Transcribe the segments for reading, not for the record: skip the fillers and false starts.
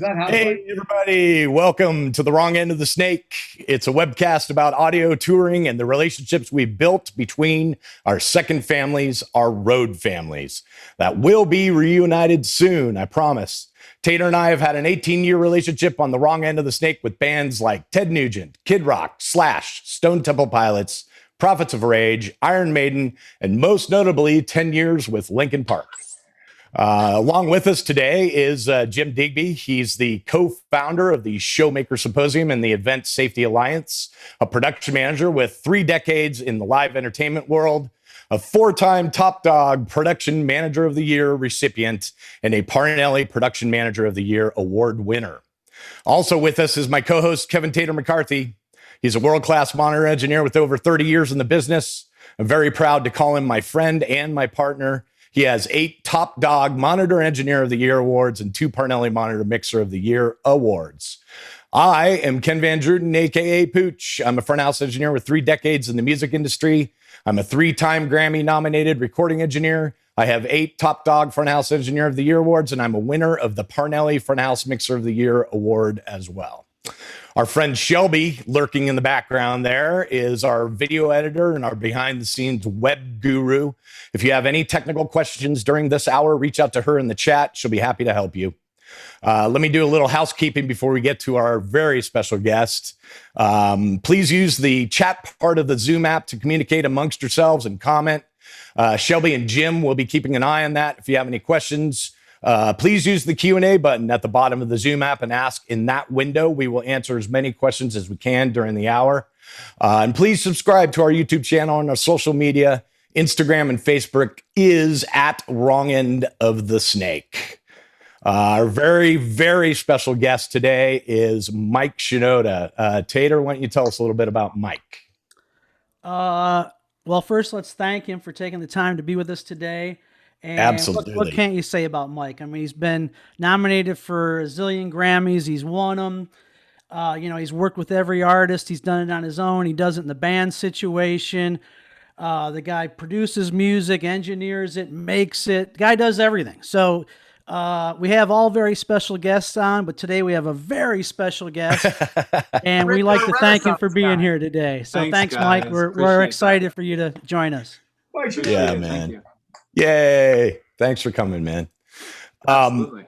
that how? Hey, everybody. Welcome to The Wrong End of the Snake. It's a webcast about audio touring and the relationships we've built between our second families, our road families, that will be reunited soon, I promise. Tater and I have had an 18-year relationship on The Wrong End of the Snake with bands like Ted Nugent, Kid Rock, Slash, Stone Temple Pilots, Prophets of Rage, Iron Maiden, and most notably 10 years with Linkin Park. Along with us today is Jim Digby. He's the co-founder of the Showmaker Symposium and the Event Safety Alliance, a production manager with 3 decades in the live entertainment world, a 4-time Top Dog Production Manager of the Year recipient, and a Parnelli Production Manager of the Year award winner. Also with us is my co-host, Kevin Tater McCarthy. He's a world-class monitor engineer with over 30 years in the business. I'm very proud to call him my friend and my partner. He has 8 Top Dog Monitor Engineer of the Year awards and 2 Parnelli Monitor Mixer of the Year awards. I am Ken Van Druten, a.k.a. Pooch. I'm a front house engineer with 3 decades in the music industry. I'm a 3-time Grammy-nominated recording engineer. I have 8 Top Dog Front House Engineer of the Year awards, and I'm a winner of the Parnelli Front House Mixer of the Year award as well. Our friend Shelby, lurking in the background there, is our video editor and our behind-the-scenes web guru. If you have any technical questions during this hour, reach out to her in the chat. She'll be happy to help you. Let me do a little housekeeping before we get to our very special guest. Please use the chat part of the Zoom app to communicate amongst yourselves and comment. Shelby and Jim will be keeping an eye on that. If you have any questions, please use the Q&A button at the bottom of the Zoom app and ask in that window. We will answer as many questions as we can during the hour. And please subscribe to our YouTube channel and our social media. Instagram and Facebook is at Wrong End of the Snake. Our very, very special guest today is Mike Shinoda. Tater, why don't you tell us a little bit about Mike? Well, first, let's thank him for taking the time to be with us today. And Absolutely. What can't you say about Mike? I mean, he's been nominated for a zillion Grammys. He's won them. He's worked with every artist. He's done it on his own. He does it in the band situation. The guy produces music, engineers it, makes it. The guy does everything. So we have all very special guests on, but today we have a very special guest, and we like to thank him for being here today. So thanks Mike. We're excited for you to join us. Yeah, man. Yay. Thanks for coming, man. Absolutely.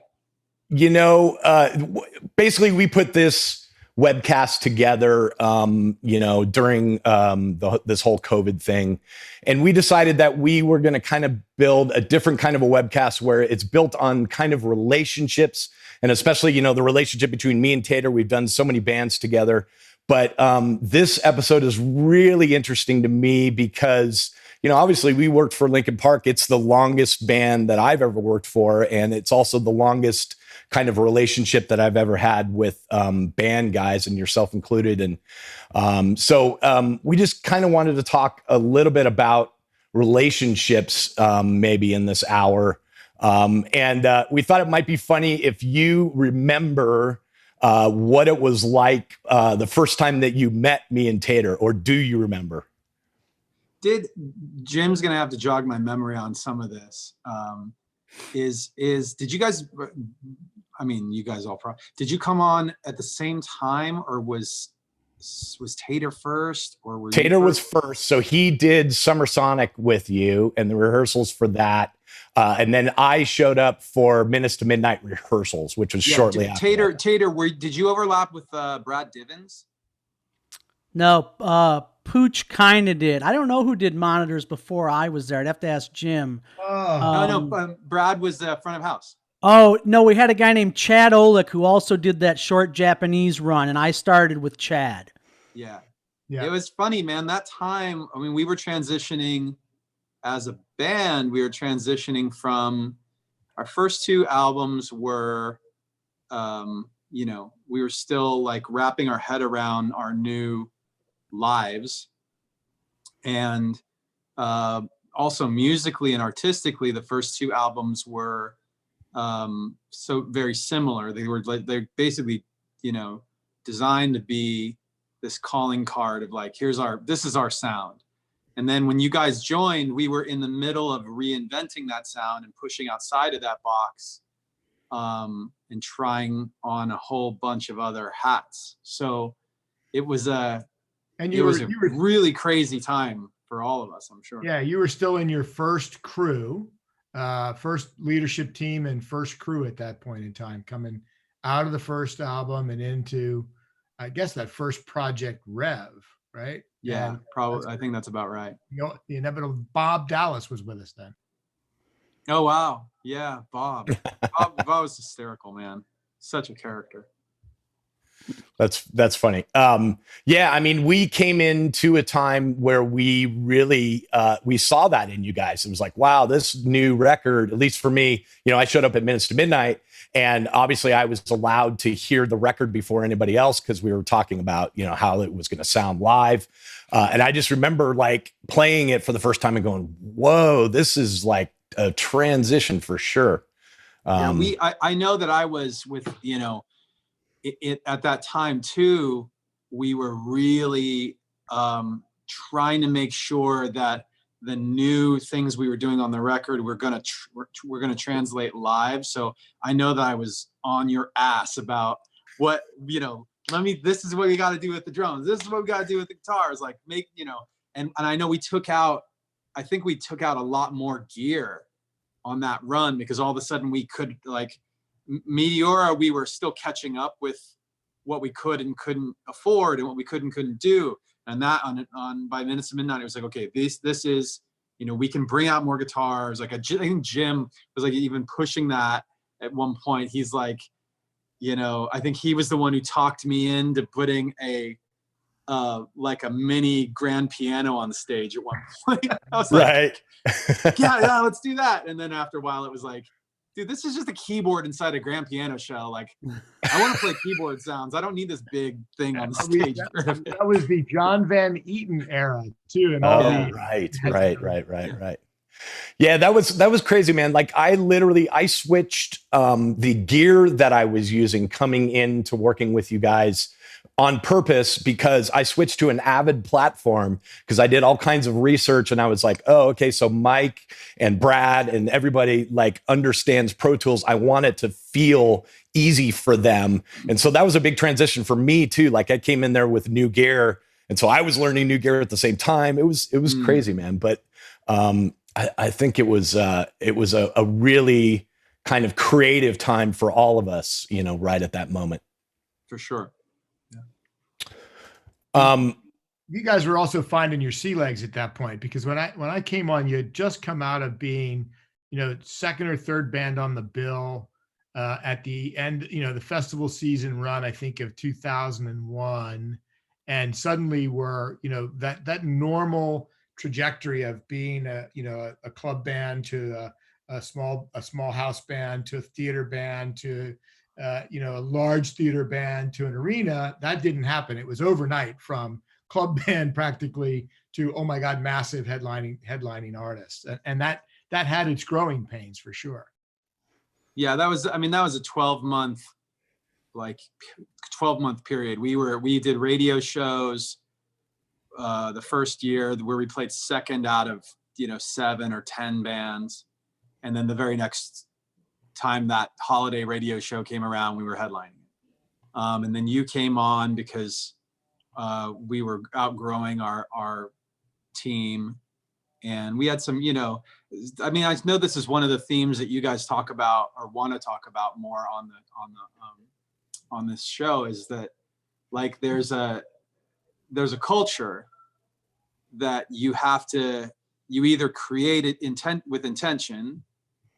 Basically we put this webcast together, during this whole COVID thing. And we decided that we were going to kind of build a different kind of a webcast where it's built on kind of relationships, and especially, the relationship between me and Tater. We've done so many bands together, but this episode is really interesting to me because obviously we worked for Linkin Park. It's the longest band that I've ever worked for. And it's also the longest kind of relationship that I've ever had with band guys, and yourself included. And so we just kind of wanted to talk a little bit about relationships maybe in this hour. And we thought it might be funny if you remember what it was like the first time that you met me and Tater, or do you remember? Jim's gonna have to jog my memory on some of this. Did you guys? I mean, you guys all probably. Did you come on at the same time, or was Tater first, or were Tater was first? So he did Summer Sonic with you and the rehearsals for that, and then I showed up for Minutes to Midnight rehearsals, which was shortly after. Tater, did you overlap with Brad Divins? No, Pooch kind of did. I don't know who did monitors before I was there. I'd have to ask Jim. Brad was front of house. Oh, no, we had a guy named Chad Olick who also did that short Japanese run, and I started with Chad. Yeah. It was funny, man. That time, I mean, we were transitioning as a band. We were transitioning from our first 2 albums were, we were still like wrapping our head around our new lives. And also musically and artistically, the first 2 albums were so very similar. They're basically, designed to be this calling card of like, this is our sound. And then when you guys joined, we were in the middle of reinventing that sound and pushing outside of that box. and trying on a whole bunch of other hats. So it was a really crazy time for all of us, I'm sure. Yeah, you were still in your first crew, first leadership team and first crew at that point in time, coming out of the first album and into, I guess, that first Project Rev, right? Yeah, and probably. I think that's about right. The inevitable Bob Dallas was with us then. Oh, wow. Yeah, Bob. Bob was hysterical, man. Such a character. That's funny. Yeah, I mean, we came into a time where we really we saw that in you guys. It was like, wow, this new record, at least for me, I showed up at Minutes to Midnight, and obviously I was allowed to hear the record before anybody else because we were talking about, how it was going to sound live. And I just remember like playing it for the first time and going, whoa, this is like a transition for sure. I know that I was with, at that time too, we were really trying to make sure that the new things we were doing on the record we're gonna translate live. So I know that I was on your ass about what, this is what we got to do with the drums. This is what we got to do with the guitars. Like and I know we took out a lot more gear on that run because all of a sudden we could Meteora, we were still catching up with what we could and couldn't afford and what we could and couldn't do. And that on by Minutes to Midnight, it was like, okay, this is, we can bring out more guitars. Like I think Jim was like even pushing that at one point. He's like, I think he was the one who talked me into putting a mini grand piano on the stage at one point. I was like, right. yeah, let's do that. And then after a while, it was like, dude, this is just a keyboard inside a grand piano shell. Like, I want to play keyboard sounds. I don't need this big thing on the stage. That was the John Van Eaton era too. And Right. Yeah, that was crazy, man. Like I switched the gear that I was using coming into working with you guys on purpose because I switched to an Avid platform because I did all kinds of research and I was like, oh, okay, so Mike and Brad and everybody like understands Pro Tools. I want it to feel easy for them. And so that was a big transition for me too. Like I came in there with new gear. And so I was learning new gear at the same time. It was crazy, man. But I think it was a really kind of creative time for all of us, right at that moment. For sure. You guys were also finding your sea legs at that point because when I came on, you had just come out of being, second or third band on the bill at the end, the festival season run, I think of 2001, and suddenly were, that normal trajectory of being a club band to a small house band to a theater band to a large theater band to an arena. That didn't happen. It was overnight from club band practically to, oh my God, massive headlining artists. And that had its growing pains for sure. Yeah, that was a 12-month period. We did radio shows the first year where we played second out of 7 or 10 bands, and then the very next time that holiday radio show came around, we were headlining. And then you came on because we were outgrowing our team, and we had some, I know this is one of the themes that you guys talk about or want to talk about more on this show, is that like there's a culture that you either create it with intention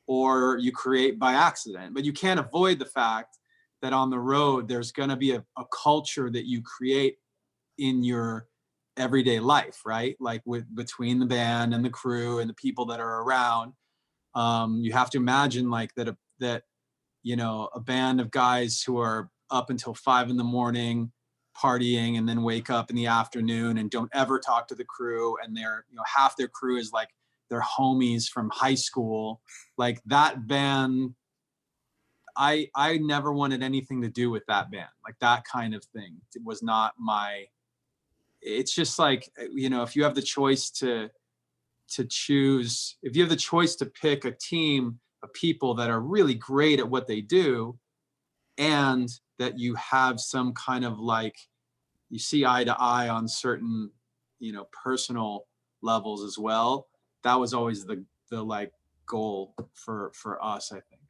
or you create by accident, but you can't avoid the fact that on the road, there's going to be a culture that you create in your everyday life, right? Like between the band and the crew and the people that are around. You have to imagine like that a band of guys who are up until 5 a.m. partying and then wake up in the afternoon and don't ever talk to the crew, and they're, half their crew is like their homies from high school. Like that band, I never wanted anything to do with that band. Like that kind of thing. It was not it's just like, if you have the choice to choose, if you have the choice to pick a team of people that are really great at what they do, and that you have some kind of like, you see eye to eye on certain, personal levels as well. That was always the like goal for us, I think.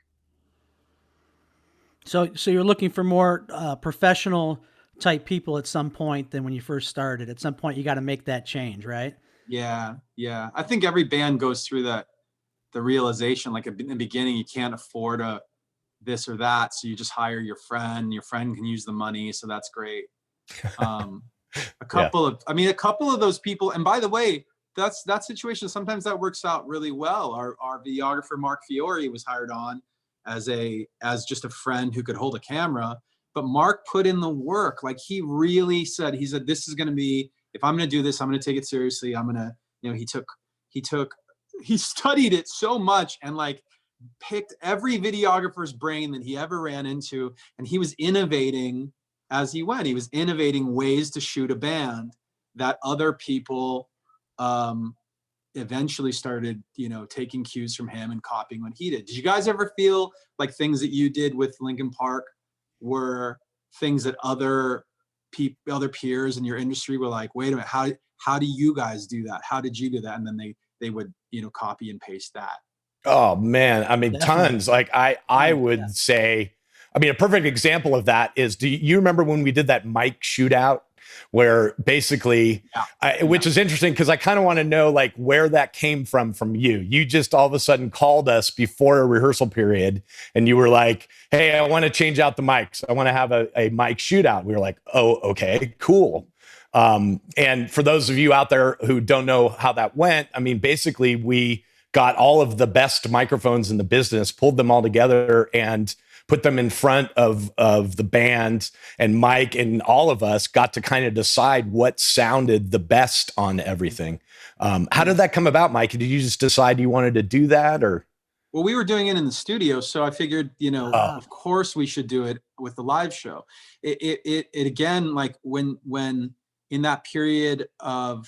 So you're looking for more professional type people at some point than when you first started. At some point, you got to make that change, right? Yeah. I think every band goes through that, the realization, like in the beginning, you can't afford this or that, so you just hire your friend. Your friend can use the money, so that's great. A couple of those people, and by the way, that situation, sometimes that works out really well. Our videographer Mark Fiore was hired on as just a friend who could hold a camera, but Mark put in the work. Like he said, this is going to be, if I'm going to do this, I'm going to take it seriously. I'm going to, he studied it so much and like picked every videographer's brain that he ever ran into, and he was innovating as he went. He was innovating ways to shoot a band that other people eventually started, taking cues from him and copying what he did. Did you guys ever feel like things that you did with Linkin Park were things that other peers in your industry were like, wait a minute, how do you guys do that? How did you do that? And then they would, copy and paste that. Oh man, I mean, Definitely. tons. Like I would say, I mean, a perfect example of that is, do you remember when we did that mic shootout, where basically, which is interesting because I kind of want to know like where that came from you. You just all of a sudden called us before a rehearsal period and you were like, hey, I want to change out the mics. I want to have a mic shootout. We were like, oh, okay, cool. And for those of you out there who don't know how that went, I mean, basically we got all of the best microphones in the business, pulled them all together and put them in front of the band, and Mike and all of us got to kind of decide what sounded the best on everything. How did that come about, Mike? Did you just decide you wanted to do that, or? Well, we were doing it in the studio, so I figured, of course we should do it with the live show. It again, like when in that period of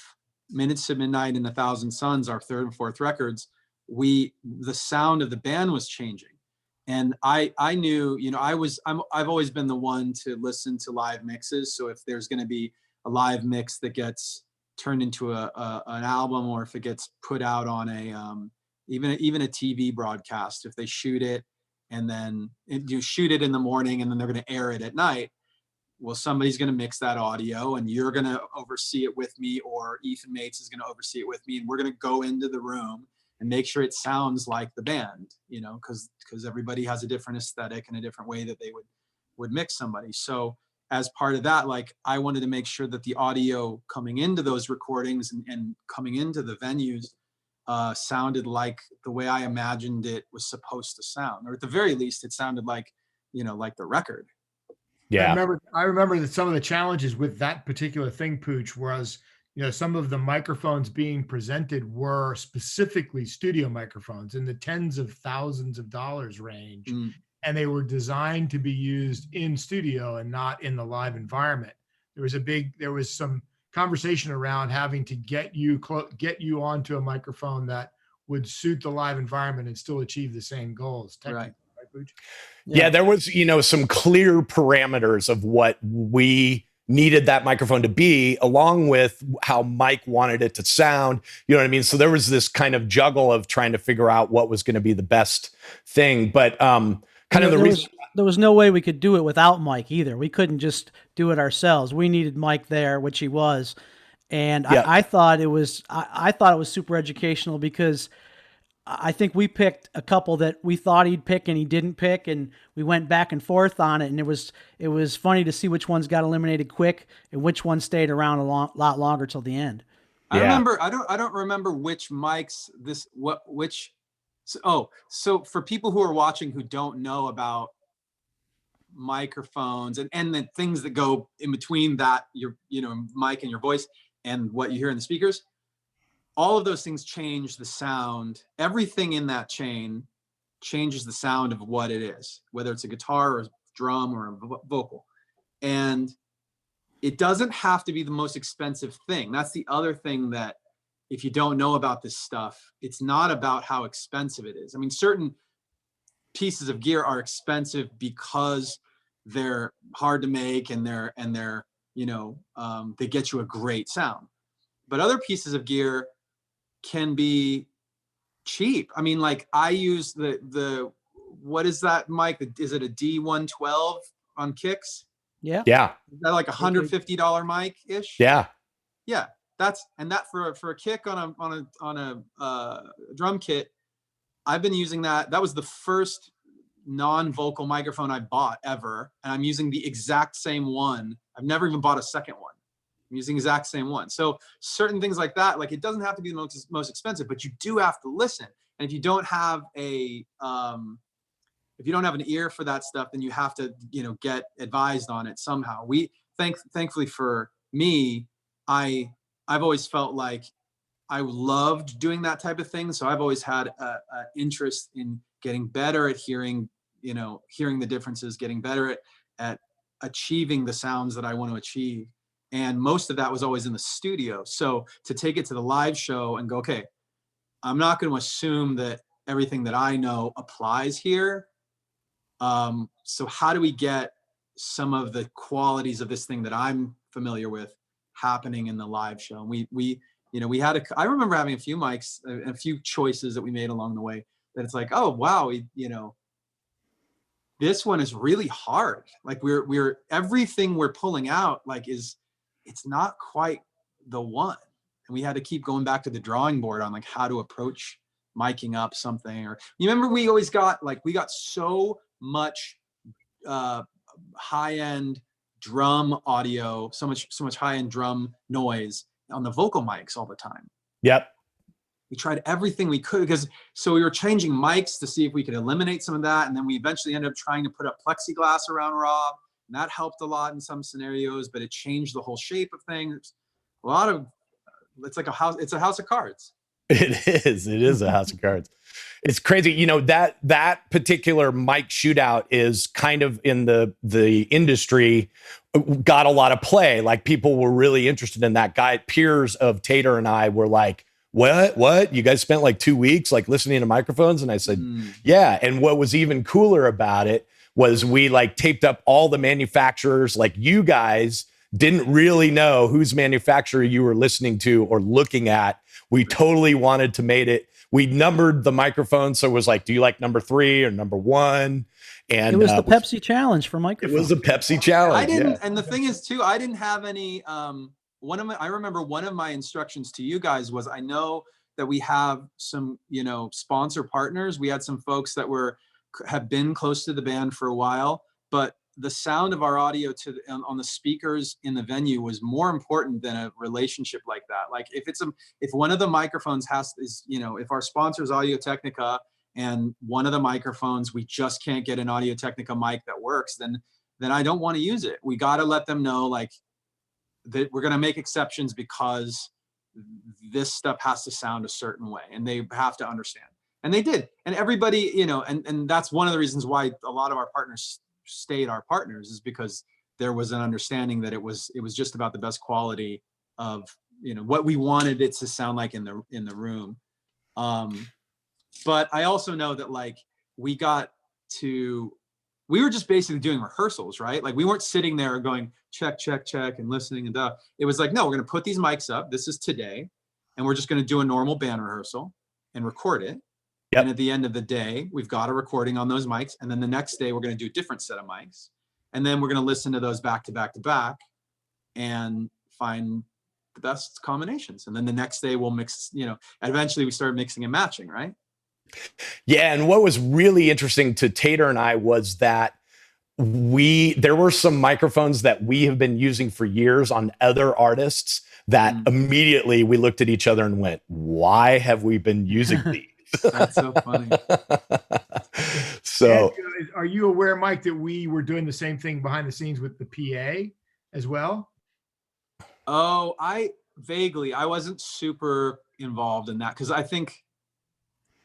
Minutes to Midnight and 1,000 Suns, our third and fourth records, the sound of the band was changing. And I knew, I've always been the one to listen to live mixes. So if there's going to be a live mix that gets turned into an album, or if it gets put out on even a TV broadcast, if they shoot it and then you shoot it in the morning and then they're going to air it at night, well, somebody's going to mix that audio and you're going to oversee it with me, or Ethan Mates is going to oversee it with me, and we're going to go into the room and make sure it sounds like the band, because everybody has a different aesthetic and a different way that they would mix somebody. So as part of that, like I wanted to make sure that the audio coming into those recordings and coming into the venues sounded like the way I imagined it was supposed to sound, or at the very least, it sounded like, like the record. Yeah. I remember that some of the challenges with that particular thing, Pooch, was, some of the microphones being presented were specifically studio microphones in the tens of thousands of dollars range. And they were designed to be used in studio and not in the live environment. There was some conversation around having to get you onto a microphone that would suit the live environment and still achieve the same goals. Right. Yeah, there was, some clear parameters of what we needed that microphone to be, along with how Mike wanted it to sound. You know what I mean? So there was this kind of juggle of trying to figure out what was going to be the best thing. But there was no way we could do it without Mike either. We couldn't just do it ourselves. We needed Mike there, which he was. And I thought it was super educational, because I think we picked a couple that we thought he'd pick and he didn't pick, and we went back and forth on it. And it was funny to see which ones got eliminated quick and which ones stayed around a lot longer till the end. I don't remember which mics so for people who are watching who don't know about microphones and the things that go in between that, your mic and your voice and what you hear in the speakers, all of those things change the sound. Everything in that chain changes the sound of what it is, whether it's a guitar or a drum or a vocal. And it doesn't have to be the most expensive thing. That's the other thing, that if you don't know about this stuff, it's not about how expensive it is. I mean, certain pieces of gear are expensive because they're hard to make and they're they get you a great sound. But other pieces of gear can be cheap. I mean, like I use the what is that mic? Is it a D112 on kicks? Yeah. Yeah. Is that like $150 mic ish? Yeah. Yeah. That for a kick on a drum kit, I've been using that. That was the first non-vocal microphone I bought ever, and I'm using the exact same one. I've never even bought a second one. I'm using the exact same one. So certain things like that, like it doesn't have to be the most expensive, but you do have to listen. And if you don't have an ear for that stuff, then you have to, get advised on it somehow. Thankfully for me, I've always felt like I loved doing that type of thing. So I've always had an interest in getting better at hearing the differences, getting better at achieving the sounds that I want to achieve. And most of that was always in the studio. So to take it to the live show and go, okay, I'm not going to assume that everything that I know applies here. So how do we get some of the qualities of this thing that I'm familiar with happening in the live show? And I remember having a few mics, a few choices that we made along the way that it's like, oh, wow, this one is really hard. Like we're everything we're pulling out, like it's not quite the one. And we had to keep going back to the drawing board on like how to approach miking up something. Or you remember we got so much high-end drum audio, so much high-end drum noise on the vocal mics all the time. Yep. We tried everything we could so we were changing mics to see if we could eliminate some of that. And then we eventually ended up trying to put up plexiglass around Rob. And that helped a lot in some scenarios, but it changed the whole shape of things. It's like it's a house of cards. It is a house of cards. It's crazy. That particular mic shootout is kind of in the industry got a lot of play. Like people were really interested in that. Peers of Tater and I were like, what? You guys spent like 2 weeks like listening to microphones? And I said, yeah. And what was even cooler about it was we like taped up all the manufacturers. Like you guys didn't really know whose manufacturer you were listening to or looking at. We totally wanted to make it. We numbered the microphones. So it was like, do you like number 3 or number 1? And it was the Pepsi challenge for microphones. It was a Pepsi challenge. I didn't, and the thing is too, I didn't have any, I remember one of my instructions to you guys was, I know that we have some, sponsor partners. We had some folks that have been close to the band for a while, but the sound of our audio on the speakers in the venue was more important than a relationship like that. Like if one of the microphones if our sponsor is Audio-Technica and one of the microphones, we just can't get an Audio-Technica mic that works, then I don't want to use it. We got to let them know like that we're going to make exceptions because this stuff has to sound a certain way and they have to understand. And they did. And everybody, and that's one of the reasons why a lot of our partners stayed our partners, is because there was an understanding that it was just about the best quality of what we wanted it to sound like in the room. But I also know that like we were just basically doing rehearsals, right? Like we weren't sitting there going check and listening and it was like, no, we're going to put these mics up, this is today, and we're just going to do a normal band rehearsal and record it. Yep. And at the end of the day, we've got a recording on those mics. And then the next day, we're going to do a different set of mics. And then we're going to listen to those back to back to back and find the best combinations. And then the next day we'll mix, eventually we started mixing and matching, right? Yeah. And what was really interesting to Tater and I was that there were some microphones that we have been using for years on other artists that immediately we looked at each other and went, why have we been using these? That's so funny. So, and, are you aware, Mike, that we were doing the same thing behind the scenes with the PA as well? Oh, I wasn't super involved in that because I think,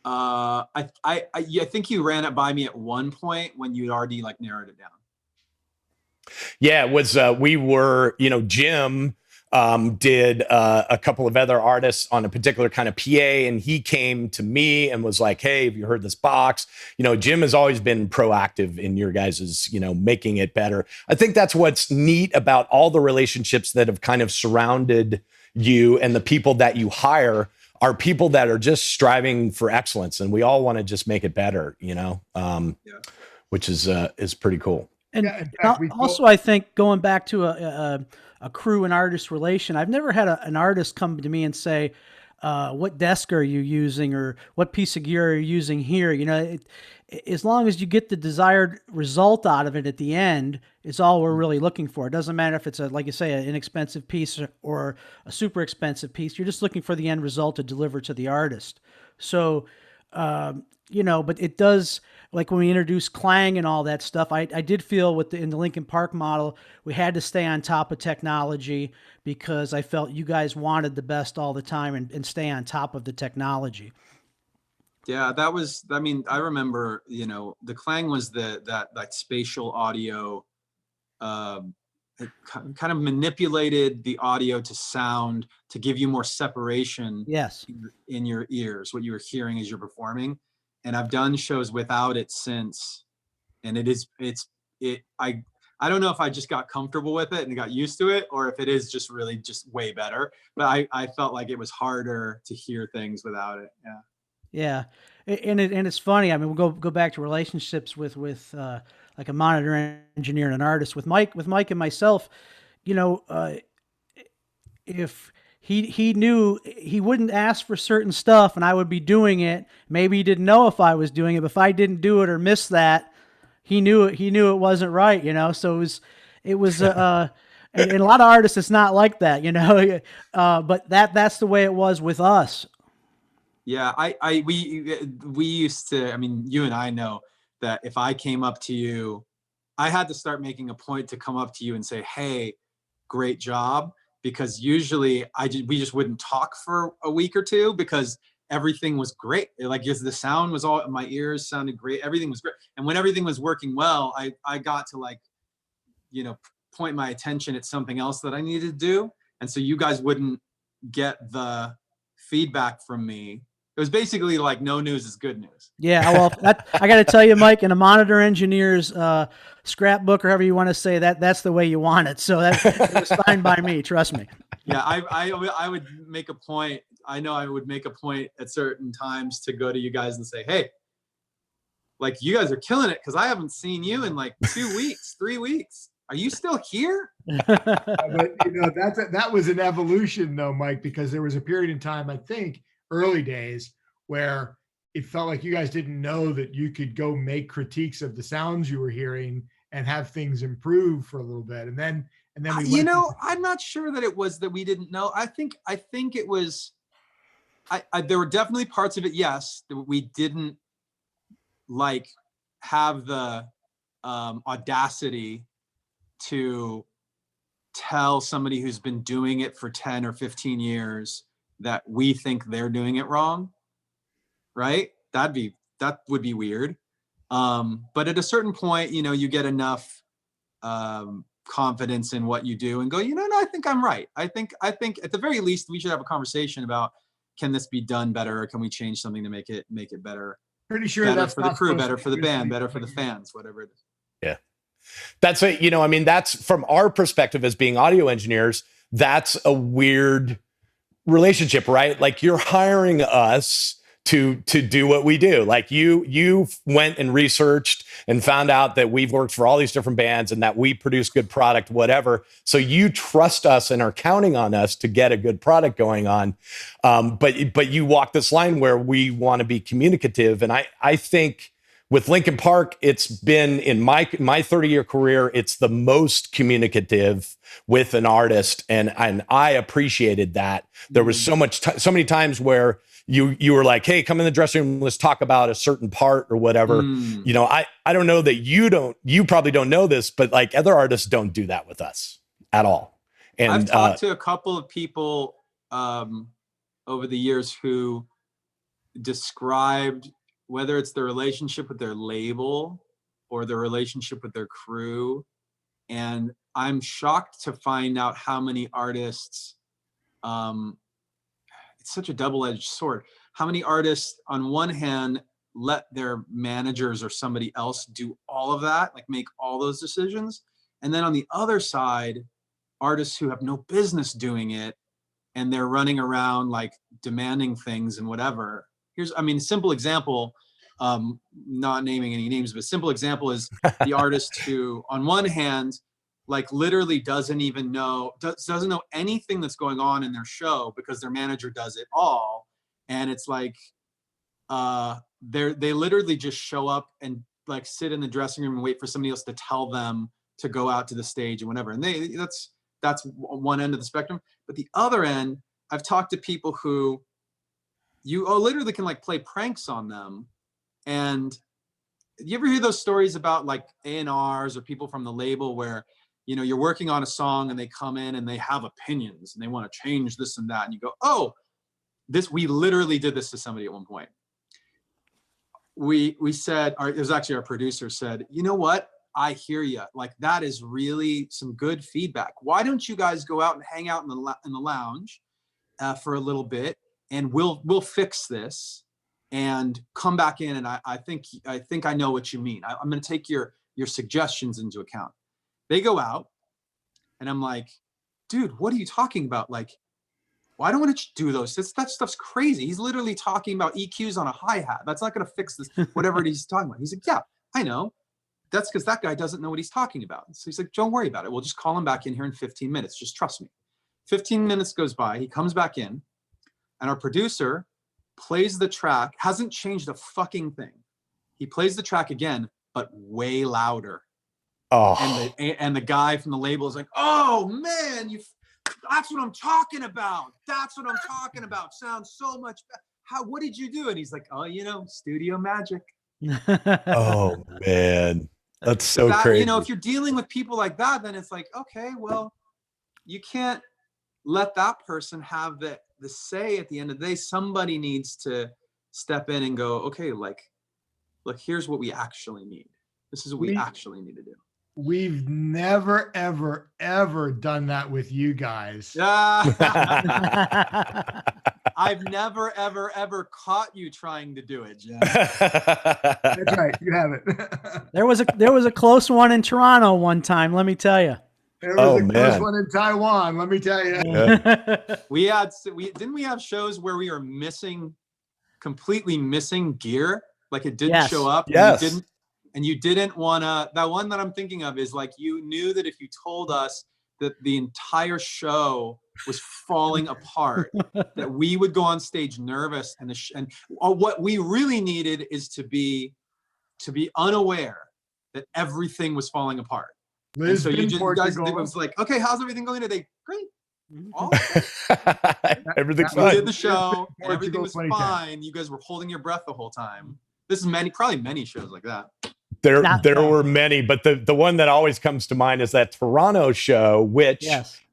I think you ran it by me at one point when you'd already like narrowed it down. Yeah, it was. We were, Jim did a couple of other artists on a particular kind of PA, and he came to me and was like, hey, have you heard this box? You know, Jim has always been proactive in your guys's, you know, making it better. I think that's what's neat about all the relationships that have kind of surrounded you, and the people that you hire are people that are just striving for excellence, and we all want to just make it better, you know, which is pretty cool. And, Yeah, in fact, we also, I think going back to a crew and artist relation, I've never had an artist come to me and say, what desk are you using, or what piece of gear are you using here? You know, as long as you get the desired result out of it at the end, it's all we're really looking for. It doesn't matter if it's like you say, an inexpensive piece or a super expensive piece. You're just looking for the end result to deliver to the artist. So, you know, but it does, like when we introduced clang and all that stuff, I did feel in the Linkin Park model, we had to stay on top of technology, because I felt you guys wanted the best all the time, and stay on top of the technology. Yeah, that was, I mean, I remember, you know, the clang was that spatial audio, it kind of manipulated the audio to sound, to give you more separation Yes. in your ears, what you were hearing as you're performing. And I've done shows without it since, and I don't know if I just got comfortable with it and got used to it, or if it is just really just way better, but I felt like it was harder to hear things without it. Yeah. Yeah. And it's funny. I mean, we'll go back to relationships with like a monitor engineer and an artist. With Mike and myself, you know, if he knew, he wouldn't ask for certain stuff and I would be doing it. Maybe he didn't know if I was doing it, but if I didn't do it or miss that, he knew it wasn't right, you know? So it was, and a lot of artists, it's not like that, you know? But that's the way it was with us. Yeah, we used to, I mean, you and I know that if I came up to you, I had to start making a point to come up to you and say, hey, great job. Because usually we just wouldn't talk for a week or two, because everything was great. Like, the sound was all, my ears sounded great. Everything was great. And when everything was working well, I got to, like, you know, point my attention at something else that I needed to do. And so you guys wouldn't get the feedback from me. It was basically like, no news is good news. Yeah, well, I got to tell you, Mike, in a monitor engineer's scrapbook, or however you want to say that's the way you want it. So it was fine by me. Trust me. Yeah, I would make a point. I know I would make a point at certain times to go to you guys and say, hey, like, you guys are killing it, because I haven't seen you in like 2 weeks, 3 weeks. Are you still here? But you know, that was an evolution though, Mike, because there was a period in time, I think early days, where it felt like you guys didn't know that you could go make critiques of the sounds you were hearing and have things improve for a little bit. And then we you know, I'm not sure that it was that we didn't know. I think it was, there were definitely parts of it, yes, that we didn't like have the audacity to tell somebody who's been doing it for 10 or 15 years that we think they're doing it wrong, right? That would be weird. But at a certain point, you know, you get enough confidence in what you do and go, you know, no, I think I'm right. I think at the very least we should have a conversation about, can this be done better, or can we change something to make it better? Pretty sure better that's for the crew, better for the band, better for the fans, whatever it is. Yeah. That's you know, I mean, that's from our perspective as being audio engineers, that's a weird relationship, right? Like, you're hiring us to do what we do. Like, you went and researched and found out that we've worked for all these different bands and that we produce good product, whatever. So you trust us and are counting on us to get a good product going on. But you walk this line where we want to be communicative. And I think with Linkin Park, it's been, in my 30-year career, it's the most communicative with an artist, and I appreciated that. There was so many times where you were like, hey, come in the dressing room, let's talk about a certain part or whatever. You know, I don't know that you probably don't know this, but like, other artists don't do that with us at all. And I've talked to a couple of people over the years who described, whether it's the relationship with their label or the relationship with their crew, and I'm shocked to find out how many artists, it's such a double-edged sword. How many artists on one hand let their managers or somebody else do all of that, like make all those decisions. And then on the other side, artists who have no business doing it and they're running around like demanding things and whatever. A simple example, not naming any names, but simple example is the artist who on one hand, like literally doesn't know anything that's going on in their show because their manager does it all. And it's like, they literally just show up and like sit in the dressing room and wait for somebody else to tell them to go out to the stage and whatever. And that's one end of the spectrum. But the other end, I've talked to people who you literally can like play pranks on them. And you ever hear those stories about like A&Rs or people from the label where, you know, you're working on a song and they come in and they have opinions and they want to change this and that. And you go, oh, we literally did this to somebody at one point. We said, it was actually our producer said, you know what? I hear you. Like, that is really some good feedback. Why don't you guys go out and hang out in the lounge for a little bit, and we'll fix this and come back in. And I think I know what you mean. I'm going to take your suggestions into account. They go out, and I'm like, dude, what are you talking about? Like, why don't you do those? That stuff's crazy. He's literally talking about EQs on a hi-hat. That's not going to fix this, whatever he's talking about. He's like, yeah, I know. That's because that guy doesn't know what he's talking about. So he's like, don't worry about it. We'll just call him back in here in 15 minutes. Just trust me. 15 minutes goes by. He comes back in, and our producer plays the track, hasn't changed a fucking thing. He plays the track again, but way louder. Oh. And the guy from the label is like, oh, man, that's what I'm talking about. That's what I'm talking about. Sounds so much better. What did you do? And he's like, oh, studio magic. Oh, man. That's so crazy. If you're dealing with people like that, then it's like, okay, well, you can't let that person have the say at the end of the day. Somebody needs to step in and go, okay, like, look, here's what we actually need. This is what we actually need to do. We've never, ever, ever done that with you guys. I've never, ever, ever caught you trying to do it, Jim. That's right. You haven't. There was a close one in Toronto one time. Let me tell you. There was a close one in Taiwan. Let me tell you. Yeah. Didn't we have shows where we were completely missing gear? Like it didn't show up. Yes. And you didn't want to. That one that I'm thinking of is like, you knew that if you told us that the entire show was falling apart, that we would go on stage nervous, and what we really needed is to be unaware that everything was falling apart. And so you guys it was like, okay, how's everything going today? Great. Everything's we fine. did the show, and everything was fine. You guys were holding your breath the whole time. This is probably many shows like that. There were many, but the one that always comes to mind is that Toronto show, which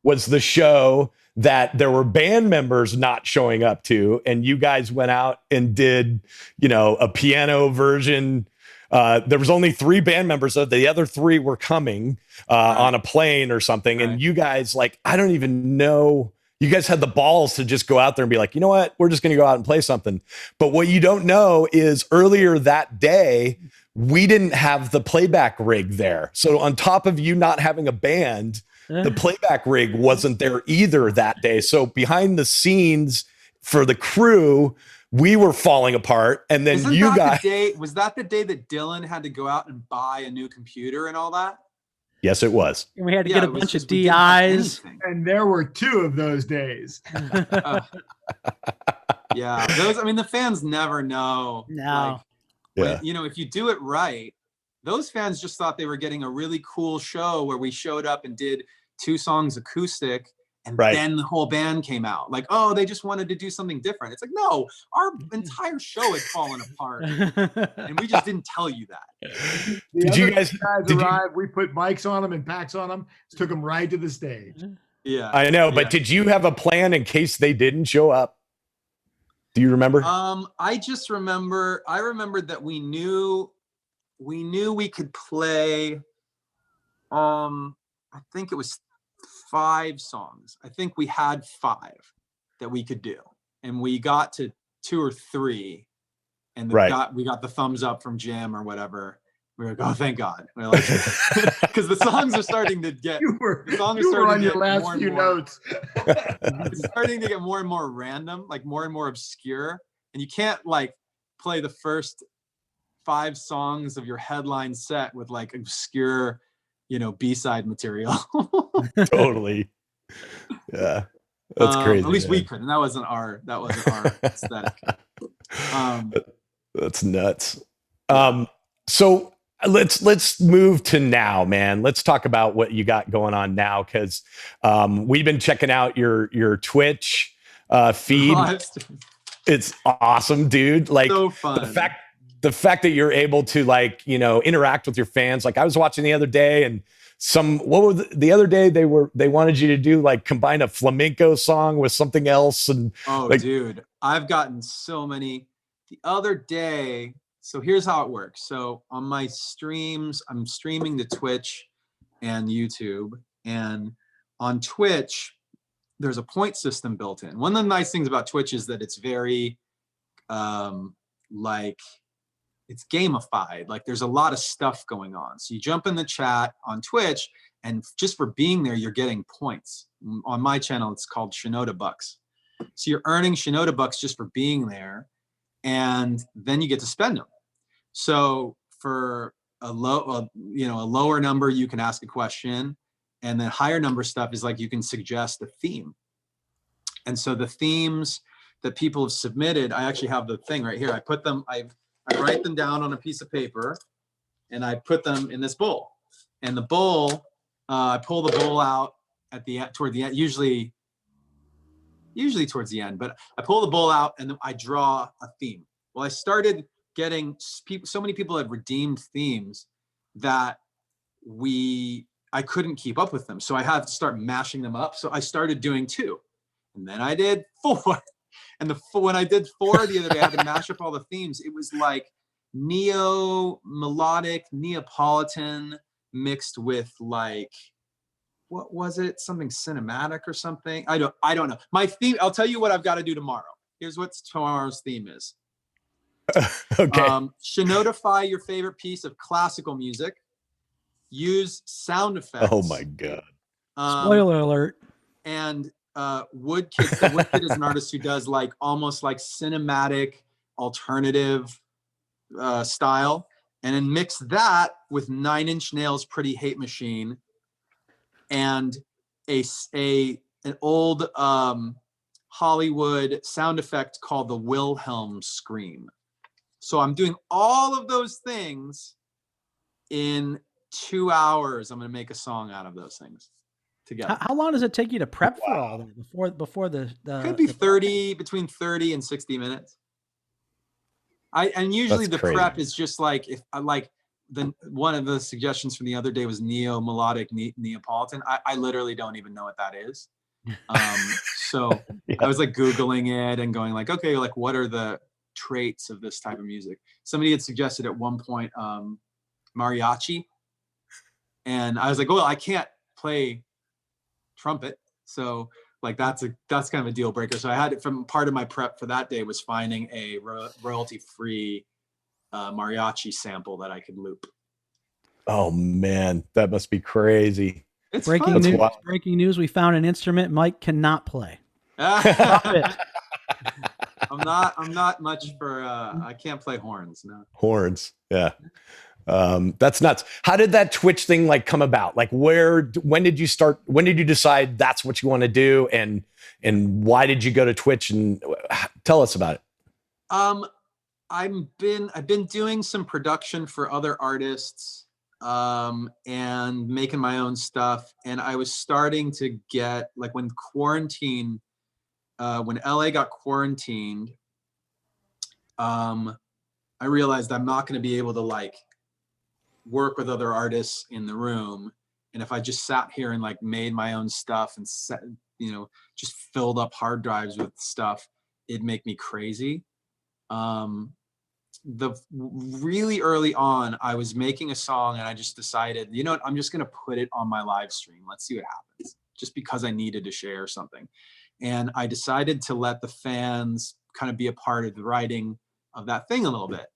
was the show that there were band members not showing up to, and you guys went out and did, a piano version. There was only 3 band members, so the other 3 were coming on a plane or something, and you guys, like, I don't even know. You guys had the balls to just go out there and be like, you know what? We're just going to go out and play something. But what you don't know is earlier that day, we didn't have the playback rig there. So on top of you not having a band, the playback rig wasn't there either that day. So behind the scenes for the crew, we were falling apart. And then was that the day that Dylan had to go out and buy a new computer and all that? Yes, it was. And we had to get a bunch of DIs. And there were 2 of those days. Yeah. The fans never know. No. When, if you do it right, those fans just thought they were getting a really cool show where we showed up and did 2 songs acoustic, and then the whole band came out. Like, oh, they just wanted to do something different. It's like, no, our entire show had fallen apart, and we just didn't tell you that. Did you guys arrive? We put mics on them and packs on them. Took them right to the stage. Yeah, I know. But did you have a plan in case they didn't show up? Do you remember? I just remember. I remembered that we knew we could play. I think it was 5 songs. I think we had 5 that we could do, and we got to 2 or 3, and we got the thumbs up from Jim or whatever. We were like, oh, thank God. We're like, because the songs are starting to get. You were to on your get last more and few more, notes. It's starting to get more and more random, like more and more obscure, and you can't like play the first 5 songs of your headline set with like obscure, B-side material. Totally. Yeah. That's crazy. At least we couldn't. That wasn't our aesthetic. That's nuts. So let's move to now, man. Let's talk about what you got going on now, because we've been checking out your Twitch feed. It's awesome, dude. Like, so fun. the fact that you're able to like, interact with your fans. Like I was watching the other day, and the other day they wanted you to do like combine a flamenco song with something else. And dude, I've gotten so many the other day. So here's how it works. So on my streams, I'm streaming to Twitch and YouTube, and on Twitch, there's a point system built in. One of the nice things about Twitch is that it's very it's gamified. Like there's a lot of stuff going on. So you jump in the chat on Twitch, and just for being there, you're getting points. On my channel, it's called Shinoda Bucks. So you're earning Shinoda Bucks just for being there, and then you get to spend them. So for a lower number, you can ask a question, and then higher number stuff is like you can suggest a theme. And so the themes that people have submitted, I actually have the thing right here. I write them down on a piece of paper, and I put them in this bowl. And the bowl, I pull the bowl out toward the end, usually towards the end, but I pull the bowl out and then I draw a theme. Well, I started getting so many people had redeemed themes that I couldn't keep up with them. So I had to start mashing them up. So I started doing 2, and then I did 4. And when I did 4 the other day, I had to mash up all the themes. It was like melodic Neapolitan mixed with like, what was it? Something cinematic or something? I don't know. My theme, I'll tell you what I've got to do tomorrow. Here's what tomorrow's theme is. Okay. Shinodify your favorite piece of classical music. Use sound effects. Oh my God. Spoiler alert. And Woodkid. So Woodkid is an artist who does like almost like cinematic alternative style, and then mix that with 9 Inch Nails' Pretty Hate Machine and an old Hollywood sound effect called the Wilhelm scream. So I'm doing all of those things in 2 hours. I'm going to make a song out of those things together. How long does it take you to prep for all that before the could be between 30 and 60 minutes. And usually the prep is just like, if I like one of the suggestions from the other day was melodic Neapolitan. I literally don't even know what that is. So yeah. I was like Googling it and going like, okay, like what are the traits of this type of music? Somebody had suggested at one point mariachi, and I was like, well, I can't play trumpet, so like that's kind of a deal breaker. So I had it from part of my prep for that day was finding a royalty-free mariachi sample that I could loop. Oh man, that must be crazy. It's breaking news. Breaking news! We found an instrument Mike cannot play. I'm not much for. I can't play horns. No. Horns. Yeah. That's nuts. How did that Twitch thing like come about? Like when did you start? When did you decide that's what you want to do? And why did you go to Twitch? And tell us about it. I've been doing some production for other artists, and making my own stuff. And I was starting to get like when LA got quarantined, I realized I'm not going to be able to like work with other artists in the room. And if I just sat here and like made my own stuff and just filled up hard drives with stuff, it'd make me crazy. really early on, I was making a song and I just decided, you know what, I'm just going to put it on my live stream. Let's see what happens, just because I needed to share something. And I decided to let the fans kind of be a part of the writing of that thing a little bit.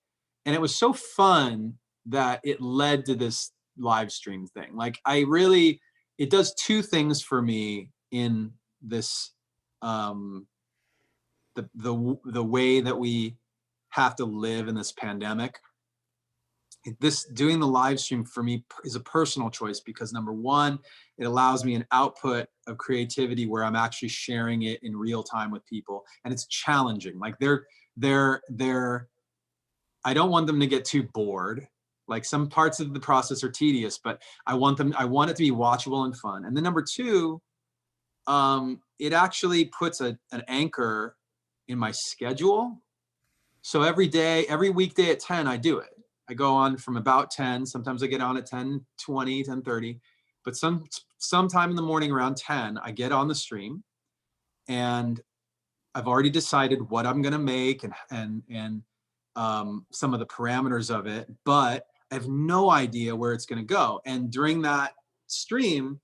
And it was so fun that it led to this live stream thing. Like it does two things for me in this, the way that we have to live in this pandemic. This doing the live stream for me is a personal choice because number one, it allows me an output of creativity where I'm actually sharing it in real time with people, and it's challenging. Like I don't want them to get too bored. Like some parts of the process are tedious, but I want it to be watchable and fun. And then number two, it actually puts an anchor in my schedule. So every weekday at 10, I do it. I go on from about 10. Sometimes I get on at 10:20, 10:30, but sometime in the morning around 10, I get on the stream, and I've already decided what I'm going to make and some of the parameters of it, but I have no idea where it's going to go. And during that stream,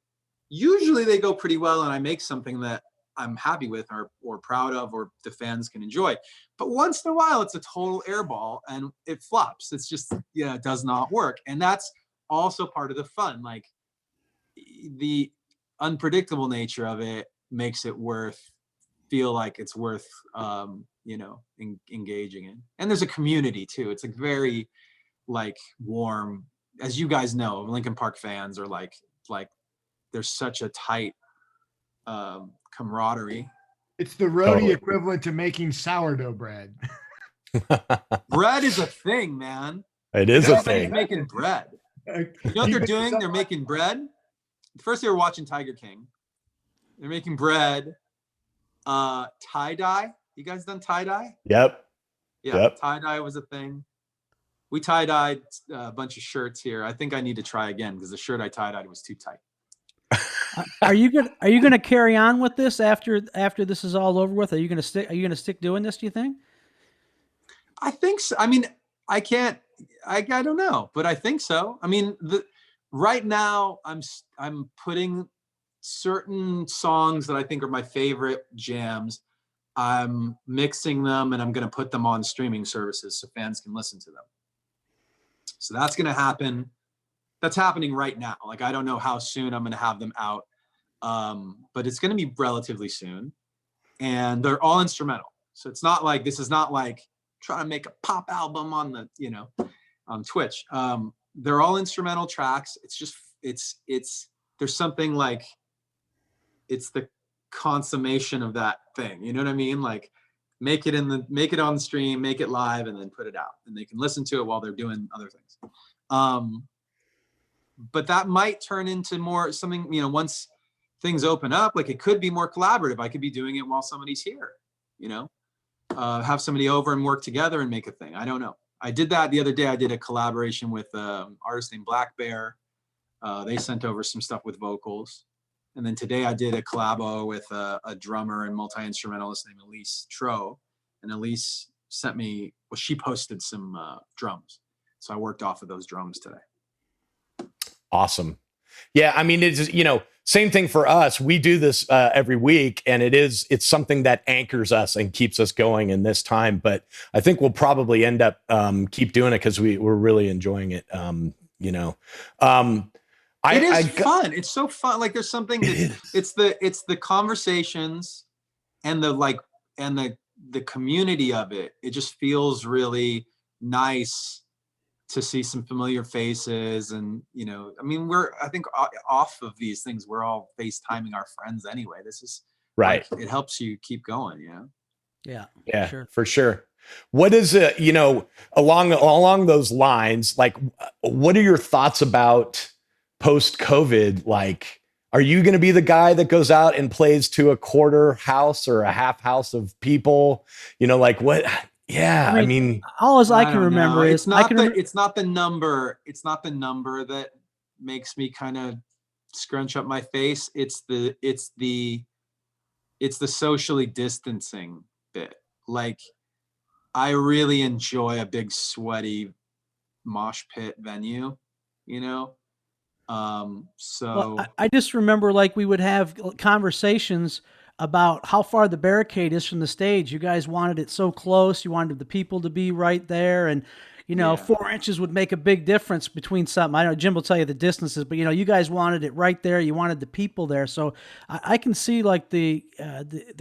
usually they go pretty well, and I make something that I'm happy with or proud of, or the fans can enjoy. But once in a while, it's a total airball and it flops. It's just, it does not work. And that's also part of the fun. Like the unpredictable nature of it makes it feel like it's worth, engaging in. And there's a community too. It's like very warm, as you guys know, Linkin Park fans are like there's such a tight camaraderie. It's the roadie equivalent to making sourdough bread. Bread is a thing, man. It is a thing. Making bread. You know what they're doing? They're making bread. First, they were watching Tiger King. They're making bread. Tie-dye. You guys done tie-dye? Yep. Yeah, yep. Tie-dye was a thing. We tie-dyed a bunch of shirts here. I think I need to try again because the shirt I tie-dyed was too tight. Are you gonna carry on with this after this is all over with? Are you gonna stick doing this, do you think? I think so. I mean, I don't know, but I think so. I mean, right now I'm putting certain songs that I think are my favorite jams. I'm mixing them and I'm going to put them on streaming services so fans can listen to them. So that's going to happen. That's happening right now. Like, I don't know how soon I'm going to have them out. But it's going to be relatively soon, and they're all instrumental. So this is not like trying to make a pop album on on Twitch. They're all instrumental tracks. It's just, there's something like, it's the consummation of that thing. You know what I mean? Like make it on the stream, make it live, and then put it out, and they can listen to it while they're doing other things. But that might turn into more something, once things open up, like it could be more collaborative. I could be doing it while somebody's here, have somebody over and work together and make a thing. I don't know. I did that the other day. I did a collaboration with an artist named Black Bear. They sent over some stuff with vocals. And then today I did a collabo with a drummer and multi-instrumentalist named Elise Tro. And Elise sent me, she posted some drums. So I worked off of those drums today. Awesome. Yeah. I mean, it's, same thing for us. We do this every week, and it's something that anchors us and keeps us going in this time. But I think we'll probably end up keep doing it because we're really enjoying it. It is fun. It's so fun. Like there's something it's the conversations and the community of it. It just feels really nice to see some familiar faces. And, I mean, I think off of these things, we're all FaceTiming our friends anyway. This is right. It helps you keep going, Yeah, for sure. What is it, along those lines, like, what are your thoughts about post-COVID? Like, are you going to be the guy that goes out and plays to a quarter house or a half house of people? Like what? Yeah, I mean all I can remember is it's not the number that makes me kind of scrunch up my face. It's the socially distancing bit. Like I really enjoy a big sweaty mosh pit venue, you know? Well, So I just remember like we would have conversations about how far the barricade is from the stage. You guys wanted it so close. You wanted the people to be right there. And, yeah, 4 inches would make a big difference between something. I know Jim will tell you the distances, but, you guys wanted it right there. You wanted the people there. So I can see like the